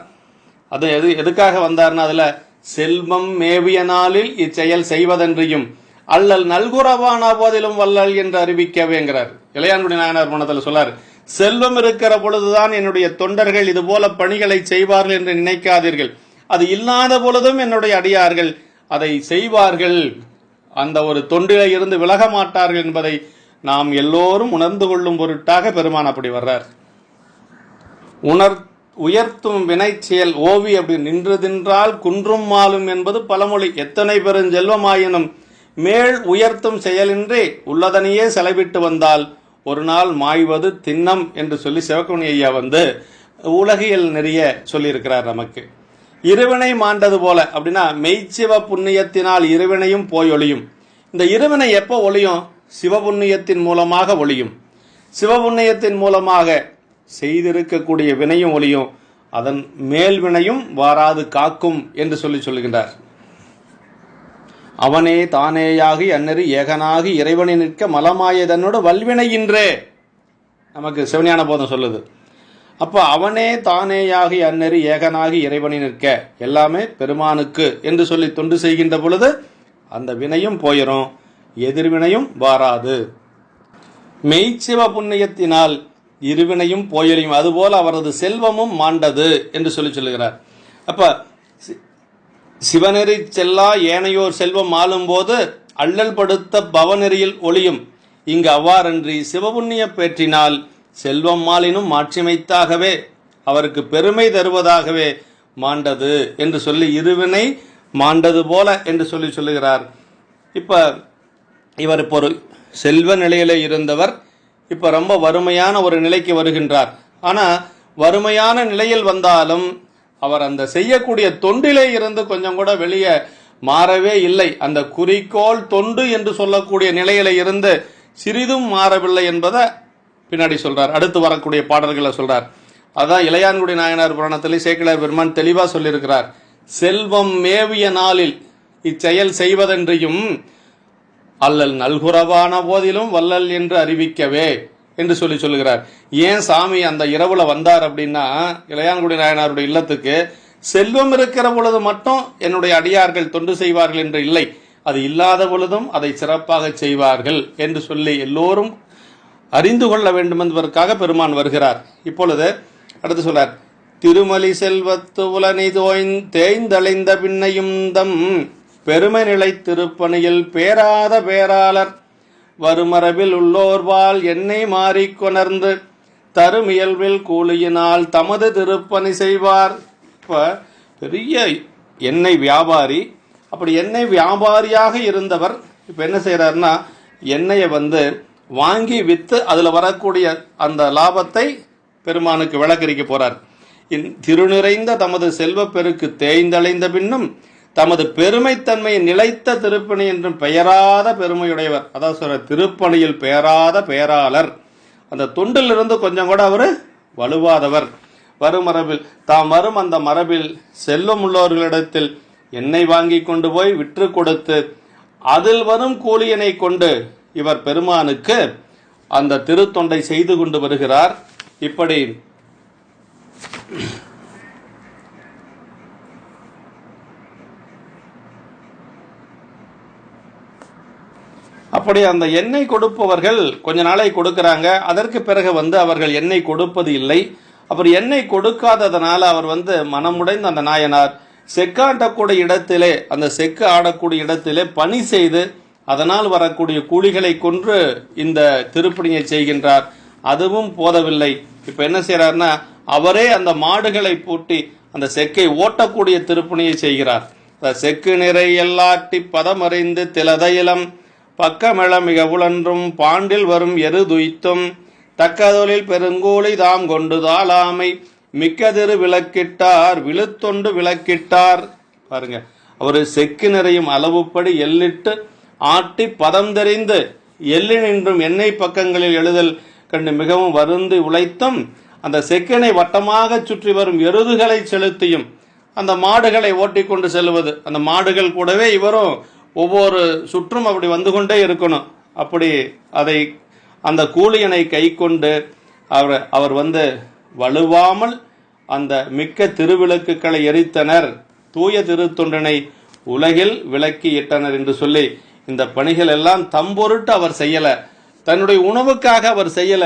Speaker 1: அது எதுக்காக வந்தார்னா, அதுல செல்வம் மேவிய நாளில் இச்செயல் செய்வதென்றியும் அல்லல் நல்குறவான போதிலும் வல்லல் என்று அறிவிக்கவேங்கிறார். இளையான்குடி நாயனார் மனத்தில் சொல்லார், செல்வம் இருக்கிற பொழுதுதான் என்னுடைய தொண்டர்கள் இது போல பணிகளை செய்வார்கள் என்று நினைக்காதீர்கள், அது இல்லாத பொழுதும் என்னுடைய அடியார்கள் அதை செய்வார்கள், அந்த ஒரு தொண்டிலே இருந்து விலக மாட்டார்கள் என்பதை நாம் எல்லோரும் உணர்ந்து கொள்ளும் பொருட்டாக பெருமான் அப்படி வர்றார். உயர்த்தும் வினை செயல் ஓவி அப்படி நின்று தின்றால் குன்றும் மாலும் என்பது பழமொழி. எத்தனை பெருஞ்செல்வமாயினும் மேல் உயர்த்தும் செயலின்றி உள்ளதனையே செலவிட்டு வந்தால் ஒரு நாள் மாய்வது திண்ணம் என்று சொல்லி சிவகுமணி ஐயா உலகியல் நிறைய சொல்லியிருக்கிறார் நமக்கு. இருவினை மாண்டது போல அப்படின்னா, மெய்ச்சிவ புண்ணியத்தினால் இருவினையும் போய் ஒளியும். இந்த இருவினை எப்போ ஒளியும்? சிவபுண்ணியத்தின் மூலமாக ஒளியும். சிவபுண்ணியத்தின் மூலமாக செய்திருக்கக்கூடிய வினையும் ஒளியும், அதன் மேல் வினையும் வாராது காக்கும் என்று சொல்லுகின்றார். அவனே தானேயாகி அன்னறி ஏகனாகி இறைவனை நிற்க மலமாயதனோடு வல்வினையின்றே நமக்கு சிவஞான போதம் சொல்லுது. அப்போ அவனே தானேயாகி அன்னறி ஏகனாகி இறைவனை நிற்க, எல்லாமே பெருமானுக்கு என்று சொல்லி தொண்டு செய்கின்ற பொழுது அந்த வினையும் போயிடும், எதிர்வினையும் வாராது. மெய்ச்சிவ புண்ணியத்தினால் இருவினையும் போயொழியும், அதுபோல அவரது செல்வமும் மாண்டது என்று சொல்லுகிறார். அப்ப சிவநெறி செல்லா ஏனையோர் செல்வம் ஆளும் போது அள்ளல் படுத்த பவநெறியில் ஒளியும். இங்கு அவ்வாறன்றி சிவபுண்ணிய பேற்றினால் செல்வம் மாலினும் மாட்சிமைத்தாகவே அவருக்கு பெருமை தருவதாகவே மாண்டது என்று சொல்லி இருவினை மாண்டது போல என்று சொல்லுகிறார். இப்ப இவர் இப்போ ஒரு செல்வ நிலையில இருந்தவர் இப்ப ரொம்ப வறுமையான ஒரு நிலைக்கு வருகின்றார். ஆனா வறுமையான நிலையில் வந்தாலும் அவர் அந்த செய்யக்கூடிய தொண்டிலே இருந்து கொஞ்சம் கூட வெளியே மாறவே இல்லை. அந்த குறிக்கோள் தொண்டு என்று சொல்லக்கூடிய நிலையில இருந்து சிறிதும் மாறவில்லை என்பதை பின்னாடி சொல்றார். அடுத்து வரக்கூடிய பாடல்களை சொல்றார். அதான் இளையான்குடி நாயனார் புராணத்திலே சேக்கிழார் பெருமான் தெளிவா சொல்லியிருக்கிறார். செல்வம் மேவிய நாளில் இச்செயல் செய்வதென்றியும் அல்லல் நல்குறவான போதிலும் வல்லல் என்று அறிவிக்கவே என்று சொல்லுகிறார். ஏன் சாமி அந்த இரவுல வந்தார் அப்படின்னா, இளையான்குடி நாயனாருடைய இல்லத்துக்கு செல்வம் இருக்கிற பொழுது மட்டும் என்னுடைய அடியார்கள் தொண்டு செய்வார்கள் என்று இல்லை, அது இல்லாத பொழுதும் அதை சிறப்பாக செய்வார்கள் என்று சொல்லி எல்லோரும் அறிந்து கொள்ள வேண்டும் என்பதற்காக பெருமான் வருகிறார். இப்பொழுது அடுத்து சொல்றார், திருமலி செல்வத்து உலனை தேய்ந்தளைந்த பின்னையும் தம் பெருமை நிலை திருப்பணியில் பேராத பேராளர் வருமரபில் உள்ளோர்வால் எண்ணெய் மாறிக்கொணர்ந்து தருமியல்வில் கூலியினால் தமது திருப்பணி செய்வார். இப்ப பெரிய எண்ணெய் வியாபாரி, அப்படி எண்ணெய் வியாபாரியாக இருந்தவர் இப்ப என்ன செய்யறாருன்னா, எண்ணெயை வாங்கி வித்து அதுல வரக்கூடிய அந்த லாபத்தை பெருமானுக்கு விளக்கரிக்க போறார். திருநிறைந்த தமது செல்வ பெருக்கு தேய்ந்தளைந்த பின்னும் தமது பெருமைத்தன்மையை நிலைத்த திருப்பணி என்றும் பெயராத பெருமையுடையவர். அதாவது சொல்ற திருப்பணியில் பெயராத பேராளர், அந்த தொண்டிலிருந்து கொஞ்சம் கூட அவர் வலுவாதவர். வரும் மரபில் தாம் வரும் அந்த மரபில் செல்வம் உள்ளவர்களிடத்தில் எண்ணெய் வாங்கி கொண்டு போய் விற்று கொடுத்து அதில் வரும் கூலியினை கொண்டு இவர் பெருமானுக்கு அந்த திருத்தொண்டை செய்து கொண்டு வருகிறார். அப்படி அந்த எண்ணெய் கொடுப்பவர்கள் கொஞ்ச நாளை கொடுக்கிறாங்க. அதற்கு பிறகு அவர்கள் எண்ணெய் கொடுப்பது இல்லை. அப்புறம் எண்ணெய் கொடுக்காததனால அவர் மனமுடைந்த அந்த நாயனார் செக்காட்டக்கூடிய இடத்திலே, அந்த செக்கு ஆடக்கூடிய இடத்திலே பணி செய்து அதனால் வரக்கூடிய கூலிகளை கொன்று இந்த திருப்பணியை செய்கின்றார். அதுவும் போதவில்லை. இப்ப என்ன செய்யறாருன்னா, அவரே அந்த மாடுகளை பூட்டி அந்த செக்கை ஓட்டக்கூடிய திருப்பணியை செய்கிறார். செக்கு நிறை எல்லாட்டி பதமறிந்து திலதையிலம் பக்கமெள மிக உழன்றும் பாண்டில் வரும் எரு துய்த்தும் தக்கதொழில் பெருங்கூலி தாம் கொண்டு தாளாமை மிக்கதிரு விளக்கிட்டார் விழுத்தொண்டு விளக்கிட்டார். பாருங்க, அவர் செக்கு நிறையும் அளவுப்படி எள்ளிட்டு ஆட்டி பதம் தெரிந்து எள்ளி நின்றும் எண்ணெய் பக்கங்களில் எழுதல் கண்டு மிகவும் வருந்து உழைத்தும் அந்த செக்கினை வட்டமாக சுற்றி வரும் எருதுகளை செலுத்தியும் அந்த மாடுகளை ஓட்டிக்கொண்டு செல்வது. அந்த மாடுகள் கூடவே இவரும் ஒவ்வொரு சுற்றும் அப்படி வந்து கொண்டே இருக்கணும். அப்படி அதை அந்த கூலியனை கை கொண்டு அவர் வலுவாமல் அந்த மிக்க திருவிளக்குகளை எரித்தனர், தூய திருத்தொண்டனை உலகில் விளக்கி இட்டனர் என்று சொல்லி இந்த பணிகள் எல்லாம் தம்பொருட்டு அவர் செய்யல, தன்னுடைய உணவுக்காக அவர் செய்யல,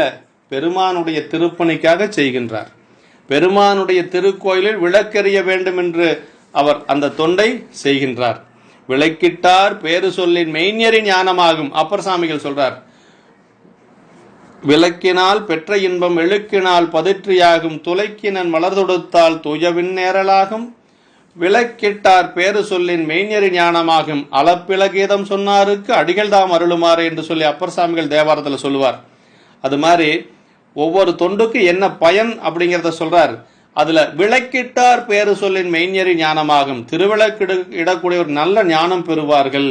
Speaker 1: பெருமானுடைய திருப்பணிக்காக செய்கின்றார். பெருமானுடைய திருக்கோயிலில் விளக்கெறிய வேண்டும் என்று அவர் அந்த தொண்டை செய்கின்றார். விளக்கிட்டார் பேரு சொல்லின் மெய்ஞரி ஞானமாகும். அப்பர் சாமிகள் சொல்றார், விளக்கினால் பெற்ற இன்பம் எழுக்கினால் பதிற்றியாகும், துளைக்கினன் மலர் தொடுத்தால் துயவின் நேரலாகும், விளக்கிட்டார் பேரு சொல்லின் மெய்ஞரி ஞானமாகும், அளப்பிலகீதம் சொன்னாருக்கு அடிகள் தாம் அருளுமாறு என்று சொல்லி அப்பர் சாமிகள் தேவாரத்தில் சொல்லுவார். அது மாதிரி ஒவ்வொரு தொண்டுக்கு என்ன பயன் அப்படிங்கிறத சொல்றார். அதுல விளக்கிட்டார் பேரு சொல்லின் மெய்ஞரி ஞானமாகும், திருவிளக்கு இடக்கூடிய ஒரு நல்ல ஞானம் பெறுவார்கள்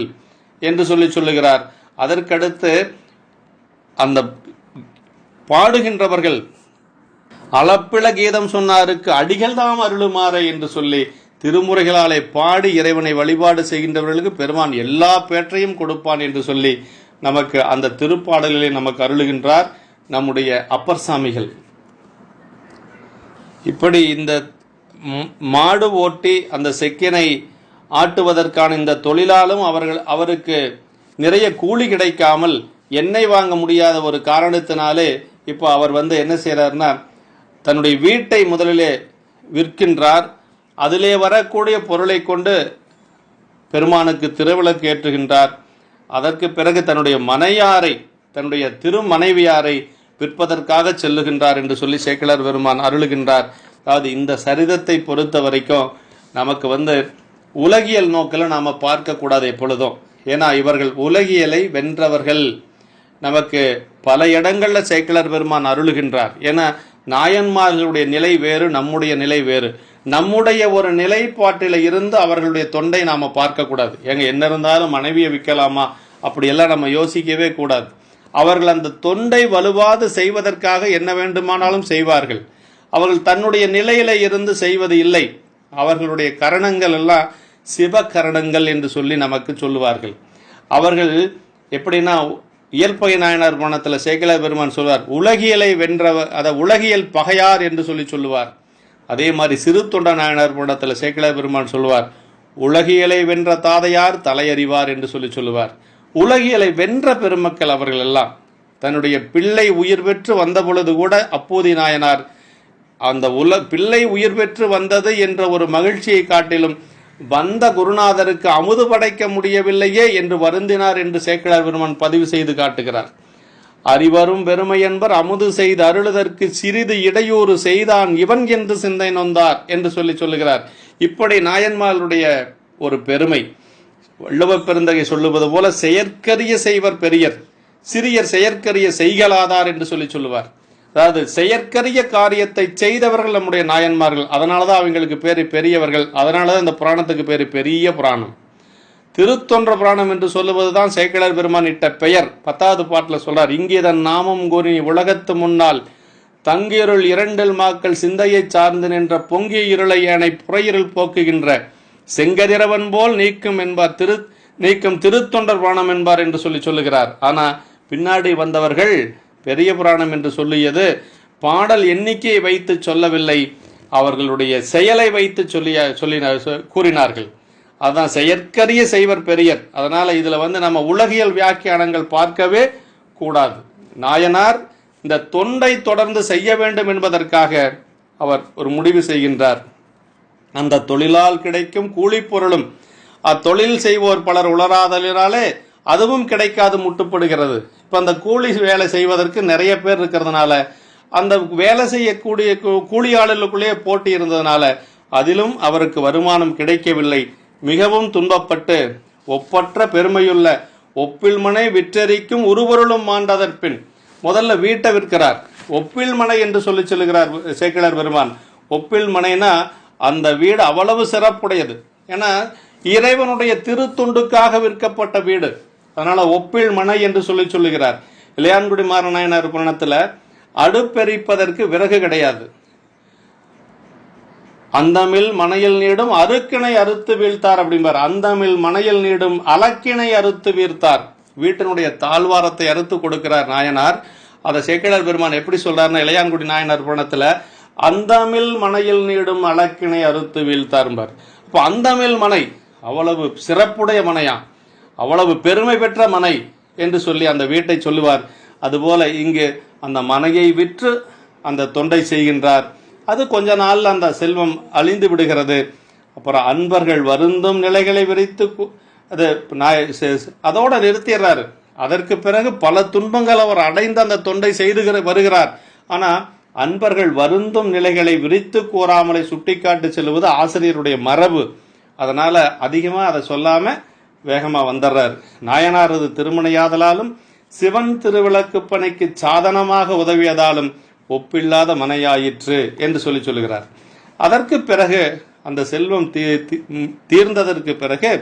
Speaker 1: என்று சொல்லுகிறார். அதற்கடுத்து அந்த பாடுகின்றவர்கள் அளப்பில கீதம் சொன்னாருக்கு அடிகள் தாம் அருளுமாறு என்று சொல்லி திருமுறைகளாலே பாடி இறைவனை வழிபாடு செய்கின்றவர்களுக்கு பெருமான் எல்லா பேற்றையும் கொடுப்பான் என்று சொல்லி நமக்கு அந்த திருப்பாடல்களை நமக்கு அருளுகின்றார் நம்முடைய அப்பர் சாமிகள். இப்படி இந்த மாடு ஓட்டி அந்த செக்கினை ஆட்டுவதற்கான இந்த தொழிலாலும் அவருக்கு நிறைய கூலி கிடைக்காமல் எண்ணெய் வாங்க முடியாத ஒரு காரணத்தினாலே இப்போ அவர் என்ன செய்யறாருன்னா, தன்னுடைய வீட்டை முதலிலே விற்கின்றார். அதிலே வரக்கூடிய பொருளை கொண்டு பெருமானுக்கு திருவிளக்கு ஏற்றுகின்றார். அதற்கு பிறகு தன்னுடைய மனையாரை, தன்னுடைய திருமனைவியாரை விற்பதற்காக செல்லுகின்றார் என்று சொல்லி சேக்கிழார் பெருமான் அருளுகின்றார். அதாவது இந்த சரிதத்தை பொறுத்த வரைக்கும் நமக்கு உலகியல் நோக்கில் நாம பார்க்க கூடாது எப்பொழுதும். ஏன்னா இவர்கள் உலகியலை வென்றவர்கள். நமக்கு பல இடங்கள்ல சேக்கிழார் பெருமான் அருளுகின்றார். ஏன்னா நாயன்மார்களுடைய நிலை வேறு, நம்முடைய நிலை வேறு. நம்முடைய ஒரு நிலைப்பாட்டில இருந்து அவர்களுடைய தொண்டை நாம பார்க்க கூடாது. என்ன இருந்தாலும் மனைவியை விற்கலாமா அப்படியெல்லாம் நம்ம யோசிக்கவே கூடாது. அவர்கள் அந்த தொண்டை வலுவாது செய்வதற்காக என்ன வேண்டுமானாலும் செய்வார்கள். அவர்கள் தன்னுடைய நிலையில இருந்து செய்வது இல்லை. அவர்களுடைய கரணங்கள் எல்லாம் சிவகரணங்கள் என்று சொல்லி நமக்கு சொல்லுவார்கள். அவர்கள் எப்படின்னா, இயற்பகை நாயனார் புராணத்தில் சேக்கிழார் பெருமான் சொல்வார், உலகியலை வென்றவர், அதை உலகியல் பகையார் என்று சொல்லுவார். அதே மாதிரி சிறு தொண்ட நாயனார் புராணத்தில் சேக்கிழார் பெருமான் சொல்வார், உலகியலை வென்ற தாதையார் தலையறிவார் என்று சொல்லுவார். உலகியலை வென்ற பெருமக்கள் அவர்கள் எல்லாம். தன்னுடைய பிள்ளை உயிர் பெற்று வந்த பொழுது கூட அப்பூதி நாயனார் அந்த பிள்ளை உயிர் பெற்று வந்தது என்ற ஒரு மகிழ்ச்சியை காட்டிலும் வந்த குருநாதருக்கு அமுது படைக்க முடியவில்லையே என்று வருந்தினார் என்று சேக்கிழார் பெருமான் பதிவு செய்து காட்டுகிறார். அறிவரும் பெருமை என்பர் அமுது செய்து அருளுதற்கு சிறிது இடையூறு செய்தான் இவன் என்று சிந்தை நொந்தார் என்று சொல்லுகிறார். இப்படி நாயன்மார்களுடைய ஒரு பெருமை. வள்ளுவ பெருந்தகை சொல்லுவது போல, செயற்கரிய செய்வர் பெரியர், சிறியர் செயற்கரிய செய்கலாதார் என்று சொல்லுவார். அதாவது செயற்கரிய காரியத்தை செய்தவர்கள் நம்முடைய நாயன்மார்கள். அதனாலதான் அவங்களுக்கு பேரு பெரியவர்கள். அதனாலதான் இந்த புராணத்துக்கு பேரு பெரிய புராணம். திருத்தொன்ற புராணம் என்று சொல்லுவதுதான் சேக்கிழார் பெருமான் இட்ட பெயர். 10வது பாட்டில் சொல்றார், இங்கேதன் நாமம் கூறி உலகத்து முன்னால் தங்கியிருள் இரண்டில் மாக்கள் சிந்தையை சார்ந்து நின்ற பொங்கிய இருளை ஏனை புறையிருள் போக்குகின்ற செங்கதிரவன் போல் நீக்கும் என்பார், நீக்கும் திருத்தொண்டர் புராணம் என்பார் என்று சொல்லுகிறார். ஆனால் பின்னாடி வந்தவர்கள் பெரிய புராணம் என்று சொல்லியது பாடல் எண்ணிக்கையை வைத்து சொல்லவில்லை, அவர்களுடைய செயலை வைத்து கூறினார்கள். அதான் செயற்கரிய செய்வர் பெரியர். அதனால் இதில் நம்ம உலகியல் வியாக்கியானங்கள் பார்க்கவே கூடாது. நாயனார் இந்த தொண்டை தொடர்ந்து செய்ய வேண்டும் என்பதற்காக அவர் ஒரு முடிவு செய்கின்றார். அந்த தொழிலால் கிடைக்கும் கூலி பொருளும் அத்தொழில் செய்வோர் பலர் உளராதலினாலே அதுவும் கிடைக்காது முட்டுப்படுகிறது. இப்போ அந்த கூலி வேலை செய்வதற்கு நிறைய பேர் இருக்கிறதுனால, அந்த வேலை செய்யக்கூடிய கூலியாளர்களுக்குள்ளேயே போட்டி இருந்ததுனால அதிலும் அவருக்கு வருமானம் கிடைக்கவில்லை. மிகவும் துன்பப்பட்டு ஒப்பற்ற பெருமையுள்ள ஒப்பில்மனை விற்றறிக்கும் உருவொருளும் மாண்டதற்பின் முதல்ல வீட்டை விற்கிறார். ஒப்பில்மனை என்று சொல்லுகிறார் சேக்கிழார் பெருமான். ஒப்பில்மனைனா அந்த வீடு அவ்வளவு சிறப்புடையது. ஏன்னா இறைவனுடைய திருத்துண்டுக்காக விற்கப்பட்ட வீடு. அதனால ஒப்பில் மனை என்று சொல்லுகிறார். இளையான்குடி மாறநாயனார் புராணத்தில் அடுப்பெரிப்பதற்கு விறகு கிடையாது. அந்தமில் மனையில் நீடும் அறுக்கிணை அறுத்து வீழ்த்தார் அப்படிம்பார். அந்தமில் மனையில் நீடும் அலக்கிணை அறுத்து வீழ்த்தார். வீட்டினுடைய தாழ்வாரத்தை அறுத்து கொடுக்கிறார் நாயனார். அதை சேக்கிழார் பெருமான் எப்படி சொல்றாருன்னா, இளையான்குடி நாயனார் புராணத்தில் அந்தமில் மனையில் நீடும் அலக்கிணை அறுத்து வீழ்த்தார்பார். அப்போ அந்தமில் மனை அவ்வளவு சிறப்புடைய மனையா, அவ்வளவு பெருமை பெற்ற மனை என்று சொல்லி அந்த வீட்டை சொல்லுவார். அதுபோல இங்கு அந்த மனையை விற்று அந்த தொண்டை செய்கின்றார். அது கொஞ்ச நாள் அந்த செல்வம் அழிந்து விடுகிறது. அப்புறம் அன்பர்கள் வருந்தும் நிலைகளை விரித்து அது அதோட நிறுத்திடுறாரு. அதற்கு பிறகு பல துன்பங்கள் அவர் அடைந்து அந்த தொண்டை செய்து வருகிறார். ஆனா அன்பர்கள் வருந்தும் நிலைகளை விரித்து கூறாமலை சுட்டிக்காட்டு செல்வது ஆசிரியருடைய மரபு. அதனால அதிகமா அதை சொல்லாம வேகமா வந்துடுறார். நாயனாரது திருமணையாதலாலும் சிவன் திருவிளக்கு பணிக்கு சாதனமாக உதவியதாலும் ஒப்பில்லாத மனையாயிற்று என்று சொல்லுகிறார். அதற்கு பிறகு அந்த செல்வம் தீர்ந்ததற்கு பிறகு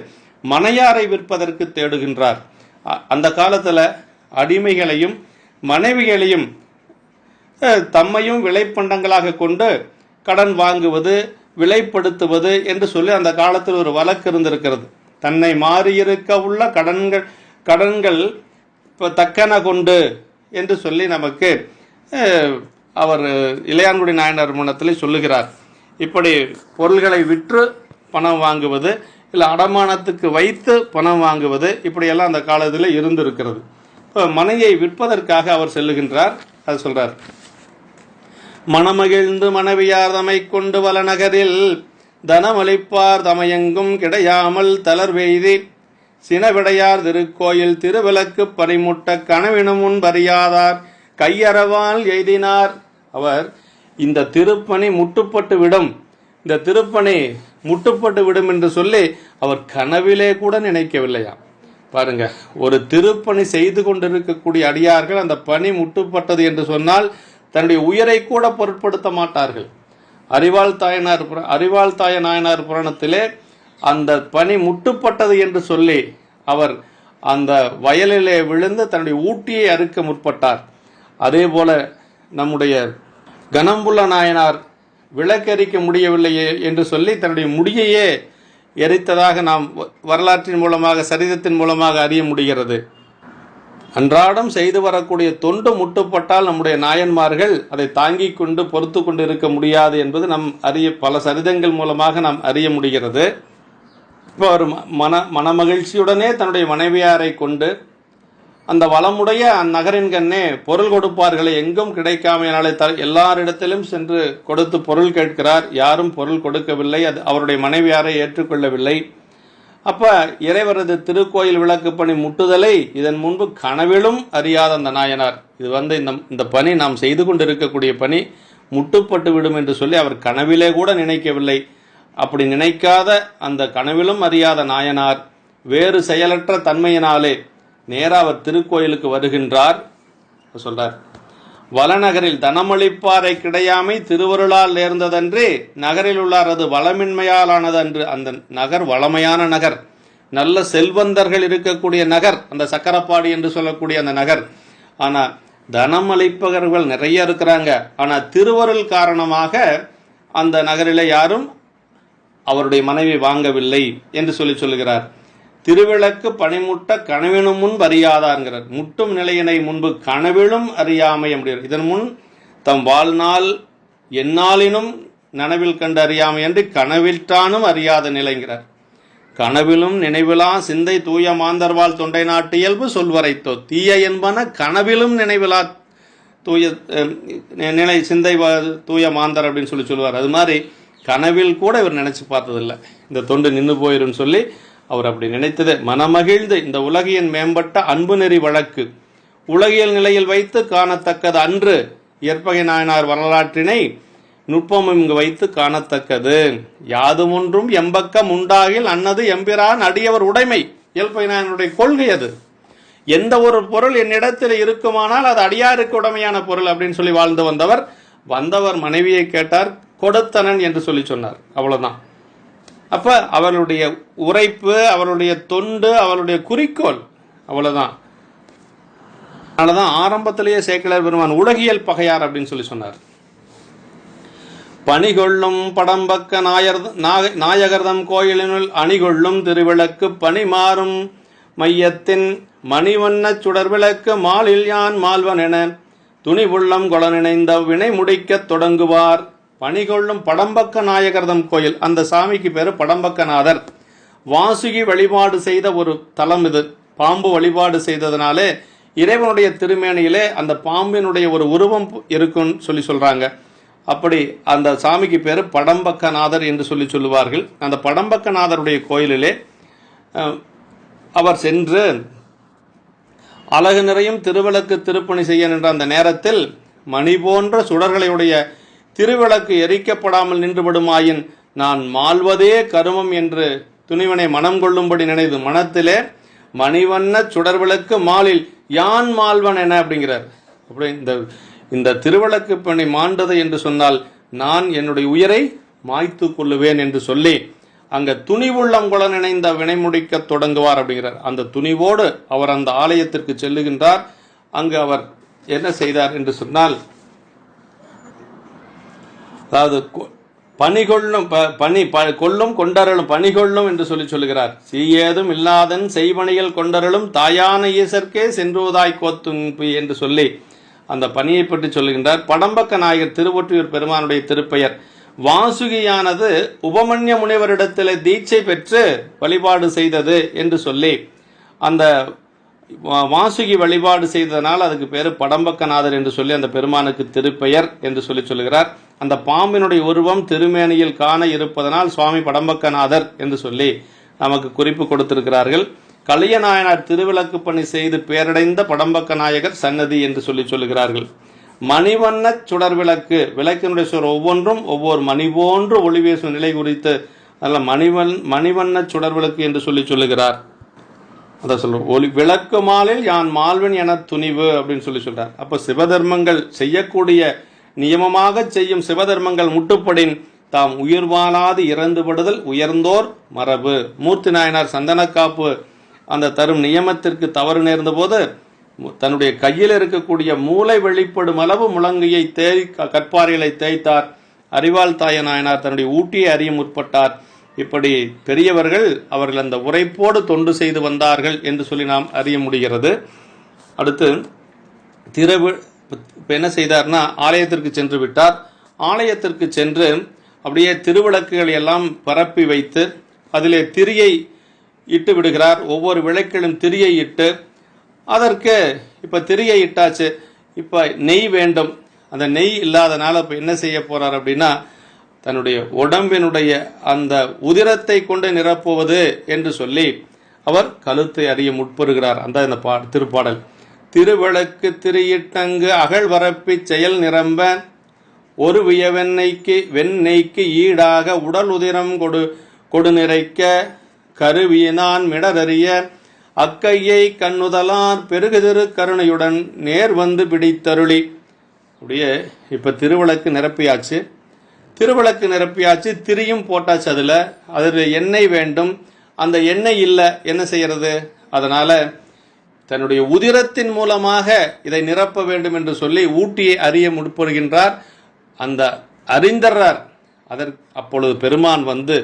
Speaker 1: மனையாரை விற்பதற்கு தேடுகின்றார். அந்த காலத்துல அடிமைகளையும் மனைவிகளையும் தம்மையும் விலைப்பண்டங்களாக கொண்டு கடன் வாங்குவது, விலைப்படுத்துவது என்று சொல்லி அந்த காலத்தில் ஒரு வழக்கு இருந்திருக்கிறது. தன்னை மாறியிருக்க உள்ள கடன்கள் தக்கன கொண்டு என்று சொல்லி நமக்கு அவர் இளையான்குடி நாயனார் புராணத்தில் சொல்லுகிறார். இப்படி பொருள்களை விற்று பணம் வாங்குவது, இல்லை அடமானத்துக்கு வைத்து பணம் வாங்குவது, இப்படியெல்லாம் அந்த காலத்தில் இருந்திருக்கிறது. இப்போ மனையை விற்பதற்காக அவர் செல்லுகின்றார். அது சொல்றார், மணமகிழ்ந்து மனைவியார் தமை கொண்டு வல நகரில் தனமளிப்பார் தமையெங்கும் கிடையாமல் தளர்வெய்தி சினவிடையார் திருக்கோயில் திருவிளக்கு பறிமுட்ட கனவினும் முன் பறியாதார் கையறவால் எய்தினார். அவர் இந்த திருப்பணி முட்டுப்பட்டு விடும், இந்த திருப்பணி முட்டுப்பட்டு விடும் என்று சொல்லி அவர் கனவிலே கூட நினைக்கவில்லையா. பாருங்க, ஒரு திருப்பணி செய்து கொண்டிருக்கக்கூடிய அடியார்கள் அந்த பணி முட்டுப்பட்டது என்று சொன்னால் தன்னுடைய உயிரை கூட பொருட்படுத்த மாட்டார்கள். அறிவாள் தாய நாயனார் புராணத்திலே அந்த பணி முட்டுப்பட்டது என்று சொல்லி அவர் அந்த வயலிலே விழுந்து தன்னுடைய ஊட்டியை அறுக்க முற்பட்டார். அதே போல நம்முடைய கணம்புள்ள நாயனார் விளக்கெரிக்க முடியவில்லையே என்று சொல்லி தன்னுடைய முடியையே எரித்ததாக நாம் வரலாற்றின் மூலமாக சரிதத்தின் மூலமாக அறிய முடிகிறது. அன்றாடம் செய்து வரக்கூடிய தொண்டு முட்டுப்பட்டால் நம்முடைய நாயன்மார்கள் அதை தாங்கிக் கொண்டு பொறுத்து கொண்டு இருக்க முடியாது என்பது நம் பல சரிதங்கள் மூலமாக நாம் அறிய முடிகிறது. இப்போ அவர் மனமகிழ்ச்சியுடனே தன்னுடைய மனைவியாரை கொண்டு அந்த வளமுடைய அந்நகரின் கண்ணே பொருள் கொடுப்பார்களை எங்கும் கிடைக்காமையினாலே எல்லாரிடத்திலும் சென்று கொடுத்து பொருள் கேட்கிறார். யாரும் பொருள் கொடுக்கவில்லை. அது அவருடைய மனைவியாரை ஏற்றுக்கொள்ளவில்லை. அப்ப இறைவரது திருக்கோயில் விளக்கு பணி முட்டுதலை இதன் முன்பு கனவிலும் அறியாத அந்த நாயனார், இது இந்த பணி நாம் செய்து கொண்டிருக்கக்கூடிய பணி முட்டுப்பட்டு விடும் என்று சொல்லி அவர் கனவிலே கூட நினைக்கவில்லை. அப்படி நினைக்காத அந்த கனவிலும் அறியாத நாயனார் வேறு செயலற்ற தன்மையினாலே நேராக அவர் திருக்கோயிலுக்கு வருகின்றார். சொல்றார், வளநகரில் தனமளிப்பாரை கிடையாமை திருவருளால் நேர்ந்ததன்று நகரில் உள்ளார் அது வளமின்மையால் ஆனது அன்று. அந்த நகர் வளமையான நகர், நல்ல செல்வந்தர்கள் இருக்கக்கூடிய நகர், அந்த சக்கரப்பாடி என்று சொல்லக்கூடிய அந்த நகர். ஆனா தனம் அளிப்பவர்கள் நிறைய இருக்கிறாங்க. ஆனா திருவருள் காரணமாக அந்த நகரில் யாரும் அவருடைய மனைவி வாங்கவில்லை என்று சொல்லுகிறார். திருவிளக்கு பனிமுட்ட கனவினும் முன் அறியாதார்கிறார். முட்டும் நிலையினை முன்பு கனவிலும் அறியாமை அப்படிங்கிறார். இதன் முன் தம் வாழ்நாள் எந்நாளினும் நனவில் கண்டு அறியாமை என்று கனவில்தானும் அறியாத நிலைங்கிறார். கனவிலும் நினைவிலா சிந்தை தூய மாந்தர்வாள் தொண்டை நாட்டு இயல்பு சொல்வரைத்தோ தீய என்பன கனவிலும் நினைவிலா தூய நிலை சிந்தை தூய மாந்தர் அப்படின்னு சொல்லுவார். அது மாதிரி கனவில் கூட இவர் நினைச்சு பார்த்ததில்லை, இந்த தொண்டு நின்று போயிரும் சொல்லி அவர் அப்படி நினைத்தது. மனமகிழ்ந்து இந்த உலகியன் மேம்பட்ட அன்பு நெறி வழக்கு உலகியல் நிலையில் வைத்து காணத்தக்கது அன்று இயற்பகை நாயனார் வரலாற்றினை நுட்பமும் இங்கு வைத்து காணத்தக்கது. யாதும் ஒன்றும் எம்பக்கம் உண்டாகில் அன்னது எம்பிரான் அடியவர் உடைமை. இயற்பகை நாயனுடைய கொள்கை அது. எந்த ஒரு பொருள் என்னிடத்தில் இருக்குமானால் அது அடியாருக்கு உடைமையான பொருள் அப்படின்னு சொல்லி வாழ்ந்து வந்தவர் மனைவியை கேட்டார், கொடுத்தனன் என்று சொல்லி சொன்னார். அவ்வளவுதான். அப்ப அவருடைய உரைப்பு, அவருடைய தொண்டு, அவருடைய குறிக்கோள் அவ்வளவுதான். அதனாலதான் ஆரம்பத்திலேயே சேக்கிழார் பெருமான் உலகியல் பகையார் அப்படின்னு சொல்லி சொன்னார். பணிகொள்ளும் படம்பக்க நாயகர்தம் கோயிலினுள் அணிகொள்ளும் திருவிளக்கு பணி மாறும் மையத்தின் மணிவண்ண சுடர்விளக்கு மாலில் யான் மால்வன் என துணிவுள்ளம் கொல நினைந்த வினை முடிக்க தொடங்குவார். பணிகொள்ளும் படம்பக்க நாயகர்தம் கோயில், அந்த சாமிக்கு பேரு படம்பக்கநாதர். வாசுகி வழிபாடு செய்த ஒரு தலம் இது. பாம்பு வழிபாடு செய்ததுனாலே இறைவனுடைய திருமேனியிலே அந்த பாம்பினுடைய ஒரு உருவம் இருக்குன்னு சொல்லி சொல்றாங்க. அப்படி அந்த சாமிக்கு பேரு படம்பக்கநாதர் என்று சொல்லுவார்கள். அந்த படம்பக்கநாதருடைய கோயிலிலே அவர் சென்று அழகு நிறையும் திருவிளக்கு திருப்பணி செய்ய நின்ற அந்த நேரத்தில் மணி போன்ற சுடர்களையுடைய திருவிளக்கு எரிக்கப்படாமல் நின்றுவிடுமாயின் நான் மால்வதே கருமம் என்று துணிவனை மனம் கொள்ளும்படி நினைவு மனத்திலே மணிவண்ண சுடர்விளக்கு மாலில் யான் மால்வன் என அப்படிங்கிறார். அப்படி இந்த திருவிளக்கு பணி மாண்டது என்று சொன்னால் நான் என்னுடைய உயிரை மாய்த்து கொள்ளுவேன் என்று சொல்லி அங்க துணிவுள்ளம் கொல நினைந்த வினை முடிக்க தொடங்குவார் அப்படிங்கிறார். அந்த துணிவோடு அவர் அந்த ஆலயத்திற்கு செல்லுகின்றார். அங்கு அவர் என்ன செய்தார் என்று சொன்னால், அதாவது கொள்ளும் கொண்டரலும் பணிகொள்ளும் என்று சொல்லுகிறார். சீயேதும் இல்லாதன் செய்வணிகள் கொண்டரலும் தாயான ஈசர்க்கே சென்றுவதாய் கோத்தும்பி என்று சொல்லி அந்த பணியை பற்றி சொல்லுகின்றார். படம்பக்க நாயகர் திருவொற்றியூர் பெருமானுடைய திருப்பெயர். வாசுகியானது உபமன்ய முனிவரிடத்தில் தீட்சை பெற்று வழிபாடு செய்தது என்று சொல்லி அந்த வாசுகி வழிபாடு செய்ததனால் அதுக்கு பேரு படம்பக்கநாதர் என்று சொல்லி அந்த பெருமானுக்கு திருப்பெயர் என்று சொல்லுகிறார். அந்த பாம்பினுடைய உருவம் திருமேனியில் காண இருப்பதனால் சுவாமி படம்பக்கநாதர் என்று சொல்லி நமக்கு குறிப்பு கொடுத்திருக்கிறார்கள். கலியநாயனார் திருவிளக்கு பணி செய்து பேரடைந்த படம்பக்க நாயகர் சன்னதி என்று சொல்லுகிறார்கள். மணிவண்ண சுடர் விளக்கு, விளக்கினுடைய சுடர் ஒவ்வொன்றும் ஒவ்வொரு மணி போன்று ஒளி வீசும் நிலை குறித்து நல்ல மணிவண்ண சுடர் விளக்கு என்று சொல்லுகிறார். அதான் சொல்றோம், ஒளி விளக்கு மாலில் யான் மால்வன் என துணிவு அப்படின்னு சொல்றார். அப்ப சிவதர்மங்கள் செய்யக்கூடிய நியமமாக செய்யும் சிவதர்மங்கள் முட்டுப்படின் தாம் உயிர் வாழாது இறந்துபடுதல் உயர்ந்தோர் மரபு. மூர்த்தி நாயனார் சந்தனக்காப்பு அந்த தரும் நியமத்திற்கு தவறு நேர்ந்த போது தன்னுடைய கையில் இருக்கக்கூடிய மூளை வெளிப்படும் அளவு முழங்கையை கற்பாறைகளை தேய்த்தார். அறிவாள் தாய நாயனார் தன்னுடைய ஊட்டியை அறிய முற்பட்டார். இப்படி பெரியவர்கள் அவர்கள் அந்த உரைப்போடு தொண்டு செய்து வந்தார்கள் என்று சொல்லி நாம் அறிய முடிகிறது. அடுத்து என்ன செய்தார்னா ஆலயத்திற்கு சென்று விட்டார். ஆலயத்திற்கு சென்று அப்படியே திருவிளக்குகளை எல்லாம் பரப்பி வைத்து அதிலே திரியை இட்டு விடுகிறார். ஒவ்வொரு விளக்கிலும் திரியை இட்டு அதற்கு இப்ப திரியை இட்டாச்சு, இப்ப நெய் வேண்டும். அந்த நெய் இல்லாதனால இப்ப என்ன செய்ய போறார் அப்படின்னா தன்னுடைய உடம்பினுடைய அந்த உதிரத்தை கொண்டு நிரப்புவது என்று சொல்லி அவர் கழுத்தை அறிய முற்படுகிறார். அந்த இந்த திருப்பாடல். திருவிளக்கு திரியிட்டங்கு அகழ் வரப்பி செயல் நிரம்ப ஒரு வெண்ணெய்க்கு ஈடாக உடல் உதிரம் கொடு நிறைக்க கருவியினான் மிடரறிய அக்கையை கண்ணுதலார் பெருகுதிரு கருணையுடன் நேர் வந்து பிடித்தருளி. அப்படியே இப்ப திருவிளக்கு நிரப்பியாச்சு, திரியும் போட்டாச்சு. அதுல எண்ணெய் வேண்டும். அந்த எண்ணெய் இல்லை, என்ன செய்யறது? அதனால தன்னுடைய உதிரத்தின் மூலமாக இதை நிரப்ப வேண்டும் என்று சொல்லி ஊட்டியை அறிய முற்படுகின்றார். அந்த அறிந்தறார். அப்பொழுது பெருமான் வந்து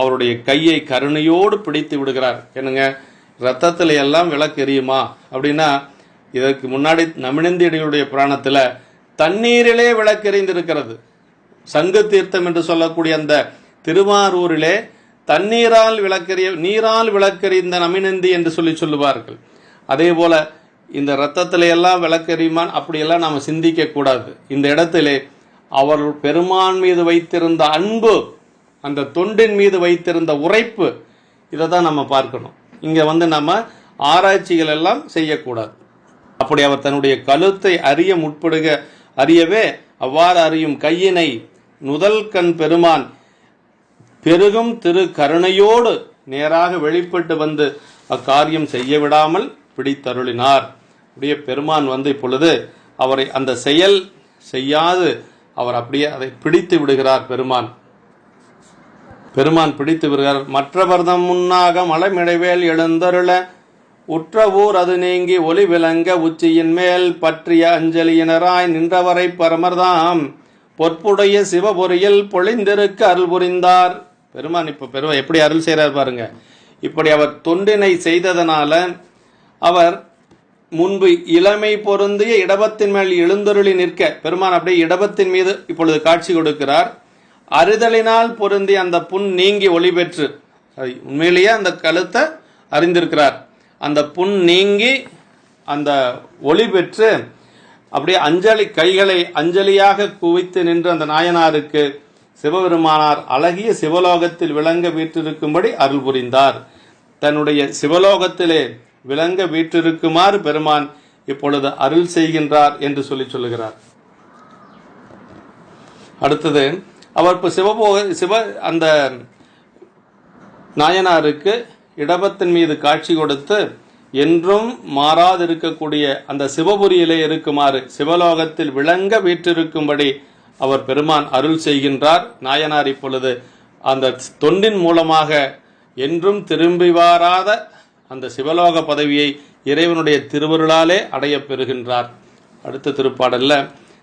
Speaker 1: அவருடைய கையை கருணையோடு பிடித்து விடுகிறார். என்னங்க, ரத்தத்தில் எல்லாம் விளக்கு எரியுமா அப்படின்னா, இதற்கு முன்னாடி நமினந்தியடிகளுடைய புராணத்தில் தண்ணீரிலே விளக்கு எரிந்திருக்கிறது. சங்கு தீர்த்தம் என்று சொல்லக்கூடிய அந்த திருவாரூரிலே தண்ணீரால் விளக்கெறிய நீரால் விளக்கெறிந்த நமினந்தி என்று சொல்லுவார்கள். அதே போல இந்த ரத்தத்தில எல்லாம் விளக்கெறியுமான் அப்படியெல்லாம் நாம் சிந்திக்க கூடாது. இந்த இடத்திலே அவர் பெருமான் மீது வைத்திருந்த அன்பு, அந்த தொண்டின் மீது வைத்திருந்த உரைப்பு, இதை தான் நம்ம பார்க்கணும். இங்க நம்ம ஆராய்ச்சிகள் எல்லாம் செய்யக்கூடாது. அப்படி அவர் தன்னுடைய கழுத்தை அறியவே அவ்வாறு அறியும் கையினை நுதல் கண் பெருமான் பெருகும் திரு கருணையோடு நேராக வெளிப்பட்டு வந்து அக்காரியம் செய்ய விடாமல் பிடித்தருளினார். அப்படியே பெருமான் இப்பொழுது அவரை அந்த செயல் செய்யாது அவர் அப்படியே அதை பிடித்து விடுகிறார். பெருமான் பிடித்து விடுகிறார். மற்றவர்தம் முன்னாக மலைமிடைவேல் எழுந்தருள உற்ற ஊர் அது நீங்கி ஒளி விளங்க உச்சியின் மேல் பற்றிய அஞ்சலியினராய் நின்றவரை பரமர்தாம் பொற்புடைய சிவபொறியில் பொழிந்திருக்க அருள் புரிந்தார். பெருமான் எப்படி அருள் செய்கிறார் பாருங்க. இப்படி அவர் தொண்டினை செய்ததனால அவர் முன்பு இளமை பொருந்திய இடபத்தின் மேல் எழுந்தருளி நிற்க பெருமான் அப்படியே இடபத்தின் மீது இப்பொழுது காட்சி கொடுக்கிறார். அறிதலினால் பொருந்திய அந்த புண் நீங்கி ஒளி பெற்று, உண்மையிலேயே அந்த கழுத்தை அறிந்திருக்கிறார். அந்த புண் நீங்கி அந்த ஒளி பெற்று அப்படியே கைகளை அஞ்சலியாக குவித்து நின்று அந்த நாயனாருக்கு சிவபெருமானார் அழகிய சிவலோகத்தில் விளங்க வீற்றிருக்கும்படி அருள் புரிந்தார். தன்னுடைய சிவலோகத்திலே விளங்க வீற்றிருக்குமாறு பெருமான் இப்பொழுது அருள் செய்கின்றார் என்று சொல்லுகிறார். அடுத்தது அவர் அந்த நாயனாருக்கு இடபத்தின் மீது காட்சி கொடுத்து என்றும் மாறாதிருக்கக்கூடிய அந்த சிவபுரியிலே இருக்குமாறு சிவலோகத்தில் விளங்க வீற்றிருக்கும்படி அவர் பெருமான் அருள் செய்கின்றார். நாயனார் இப்பொழுது அந்த தொண்டின் மூலமாக என்றும் திரும்பி வாராத அந்த சிவலோக பதவியை இறைவனுடைய திருவருளாலே அடைய பெறுகின்றார். அடுத்த திருப்பாடல்ல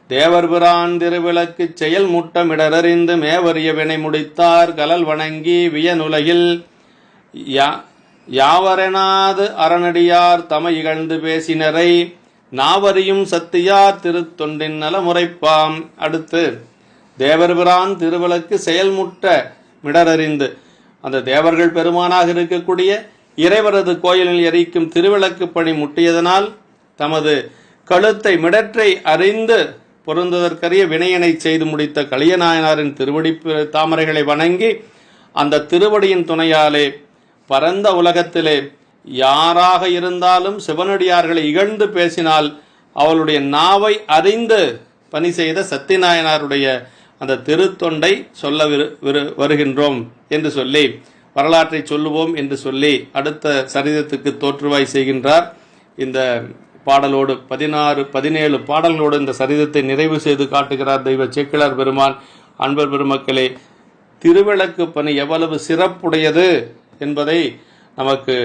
Speaker 1: தேவர் பிரான் திருவிளக்கு செயல் முட்டமிடறிந்து மேவரிய வினை முடித்தார் கலல் வணங்கி வியனுலகில் யாவரெனாது அறநடியார் தம இகழ்ந்து பேசினரை நாவரியும் சத்தியார் திருத்தொண்டின் நலமுறைப்பாம். அடுத்து தேவர்பிரான் திருவிளக்கு செயல்முட்ட மிடரறிந்து அந்த தேவர்கள் பெருமானாக இருக்கக்கூடிய இறைவரது கோயிலில் எரிக்கும் திருவிளக்கு பணி முட்டியதனால் தமது கழுத்தை மிடற்றை அறிந்து பொருந்துவதற்கரிய வினையனை செய்து முடித்த கலியநாயனாரின் திருவடி தாமரைகளை வணங்கி அந்த திருவடியின் துணையாலே பரந்த உலகத்திலே யாராக இருந்தாலும் சிவனடியார்களை இகழ்ந்து பேசினால் அவளுடைய நாவை அறிந்து பணி செய்த சத்தியநாயனாருடைய அந்த திருத்தொண்டை சொல்ல வருகின்றோம் என்று சொல்லி வரலாற்றை சொல்லுவோம் என்று சொல்லி அடுத்த சரிதத்துக்கு தோற்றுவாய் செய்கின்றார். இந்த பாடலோடு 17 பாடல்களோடு இந்த சரிதத்தை நிறைவு செய்து காட்டுகிறார் தெய்வ சேக்கிழார் பெருமான். அன்பர் பெருமக்களே, திருவிளக்கு பணி எவ்வளவு சிறப்புடையது என்பதை நமக்கு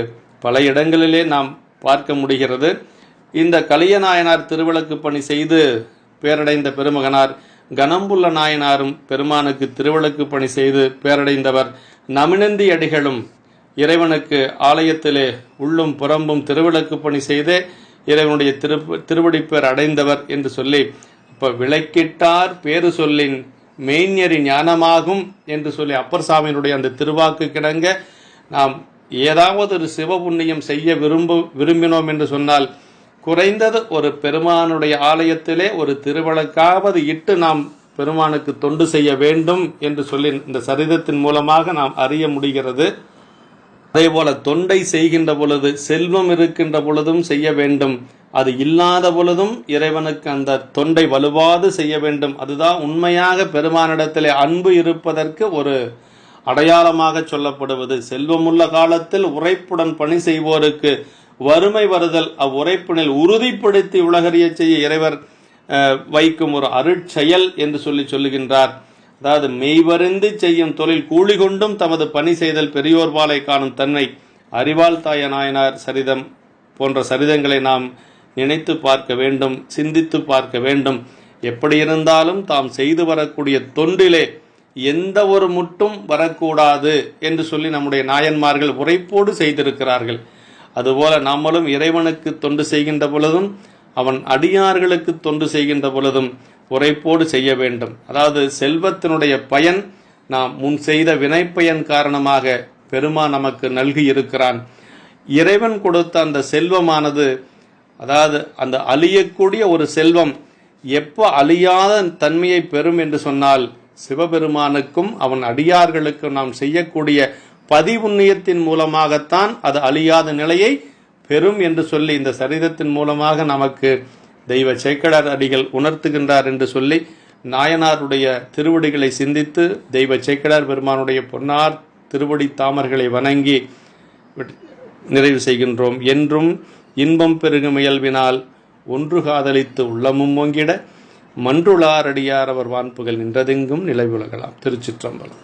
Speaker 1: பல இடங்களிலே நாம் பார்க்க முடிகிறது. இந்த கலியநாயனார் திருவிளக்கு பணி செய்து பேரடைந்த பெருமகனார் கணம்புள்ள நாயனாரும் பெருமானுக்கு திருவிளக்கு பணி செய்து பேரடைந்தவர். நமினந்தி அடிகளும் இறைவனுக்கு ஆலயத்திலே உள்ளும் புறம்பும் திருவிளக்கு பணி செய்து இறைவனுடைய திருவடி பேர் அடைந்தவர் என்று சொல்லி, இப்ப விளக்கிட்டார் பேரு சொல்லின் மெய்ஞரி ஞானமாகும் என்று சொல்லி அப்பர் சாமியினுடைய அந்த திருவாக்கு கிடங்க நாம் ஏதாவது ஒரு சிவபுண்ணியம் செய்ய விரும்பினோம் என்று சொன்னால் குறைந்தது ஒரு பெருமானுடைய ஆலயத்திலே ஒரு திருவிளக்காவது இட்டு நாம் பெருமானுக்கு தொண்டு செய்ய வேண்டும் என்று சொல்லி இந்த சரிதத்தின் மூலமாக நாம் அறிய முடிகிறது. அதே போல தொண்டை செய்கின்ற பொழுது செல்வம் இருக்கின்ற பொழுதும் செய்ய வேண்டும், அது இல்லாத பொழுதும் இறைவனுக்கு அந்த தொண்டை வலுவாது செய்ய வேண்டும். அதுதான் உண்மையாக பெருமானிடத்திலே அன்பு இருப்பதற்கு ஒரு அடையாளமாக சொல்லப்படுவது. செல்வமுள்ள காலத்தில் உரைப்புடன் பணி செய்வோருக்கு வறுமை வருதல் அவ்வுரைப்பினில் உறுதிப்படுத்தி உலகறிய செய்ய இறைவர் வைக்கும் ஒரு அருட்செயல் என்று சொல்லுகின்றார். அதாவது மெய்வருந்து செய்யும் தொழில் கூலி கொண்டும் தமது பணி செய்தல் பெரியோர் பாலை காணும் தன்மை அறிவால் தாய நாயனார் சரிதம் போன்ற சரிதங்களை நாம் நினைத்து பார்க்க வேண்டும், சிந்தித்து பார்க்க வேண்டும். எப்படி இருந்தாலும் தாம் செய்து வரக்கூடிய தொண்டிலே எந்த ஒரு முட்டும் வரக்கூடாது என்று சொல்லி நம்முடைய நாயன்மார்கள் உரைப்போடு செய்திருக்கிறார்கள். அதுபோல நாமளும் இறைவனுக்கு தொண்டு செய்கின்ற பொழுதும் அவன் அடியார்களுக்கு தொண்டு செய்கின்ற பொழுதும் உரைப்போடு செய்ய வேண்டும். அதாவது செல்வத்தினுடைய பயன் நாம் முன் செய்த வினைப்பயன் காரணமாக பெருமான் நமக்கு நல்கி இருக்கிறான். இறைவன் கொடுத்த அந்த செல்வமானது, அதாவது அந்த அழியக்கூடிய ஒரு செல்வம் எப்போ அழியாத தன்மையை பெறும் என்று சொன்னால், சிவபெருமானுக்கும் அவன் அடியார்களுக்கும் நாம் செய்யக்கூடிய பதிவுண்ணியத்தின் மூலமாகத்தான் அது அழியாத நிலையை பெறும் என்று சொல்லி இந்த சரிதத்தின் மூலமாக நமக்கு தெய்வ சேக்கிழார் அடிகள் உணர்த்துகின்றார் என்று சொல்லி நாயனாருடைய திருவடிகளை சிந்தித்து தெய்வ சேக்கிழார் பெருமானுடைய பொன்னார் திருவடி தாமர்களை வணங்கி நிறைவு செய்கின்றோம். என்றும் இன்பம் பெருகு முயல்வினால் ஒன்று காதலித்து உள்ளமும் ஓங்கிட மன்றுளாரடியார் அவர் வான்புகள் நின்றதெங்கும் நிலைவுலகலாம். திருச்சிற்றம்பலம்.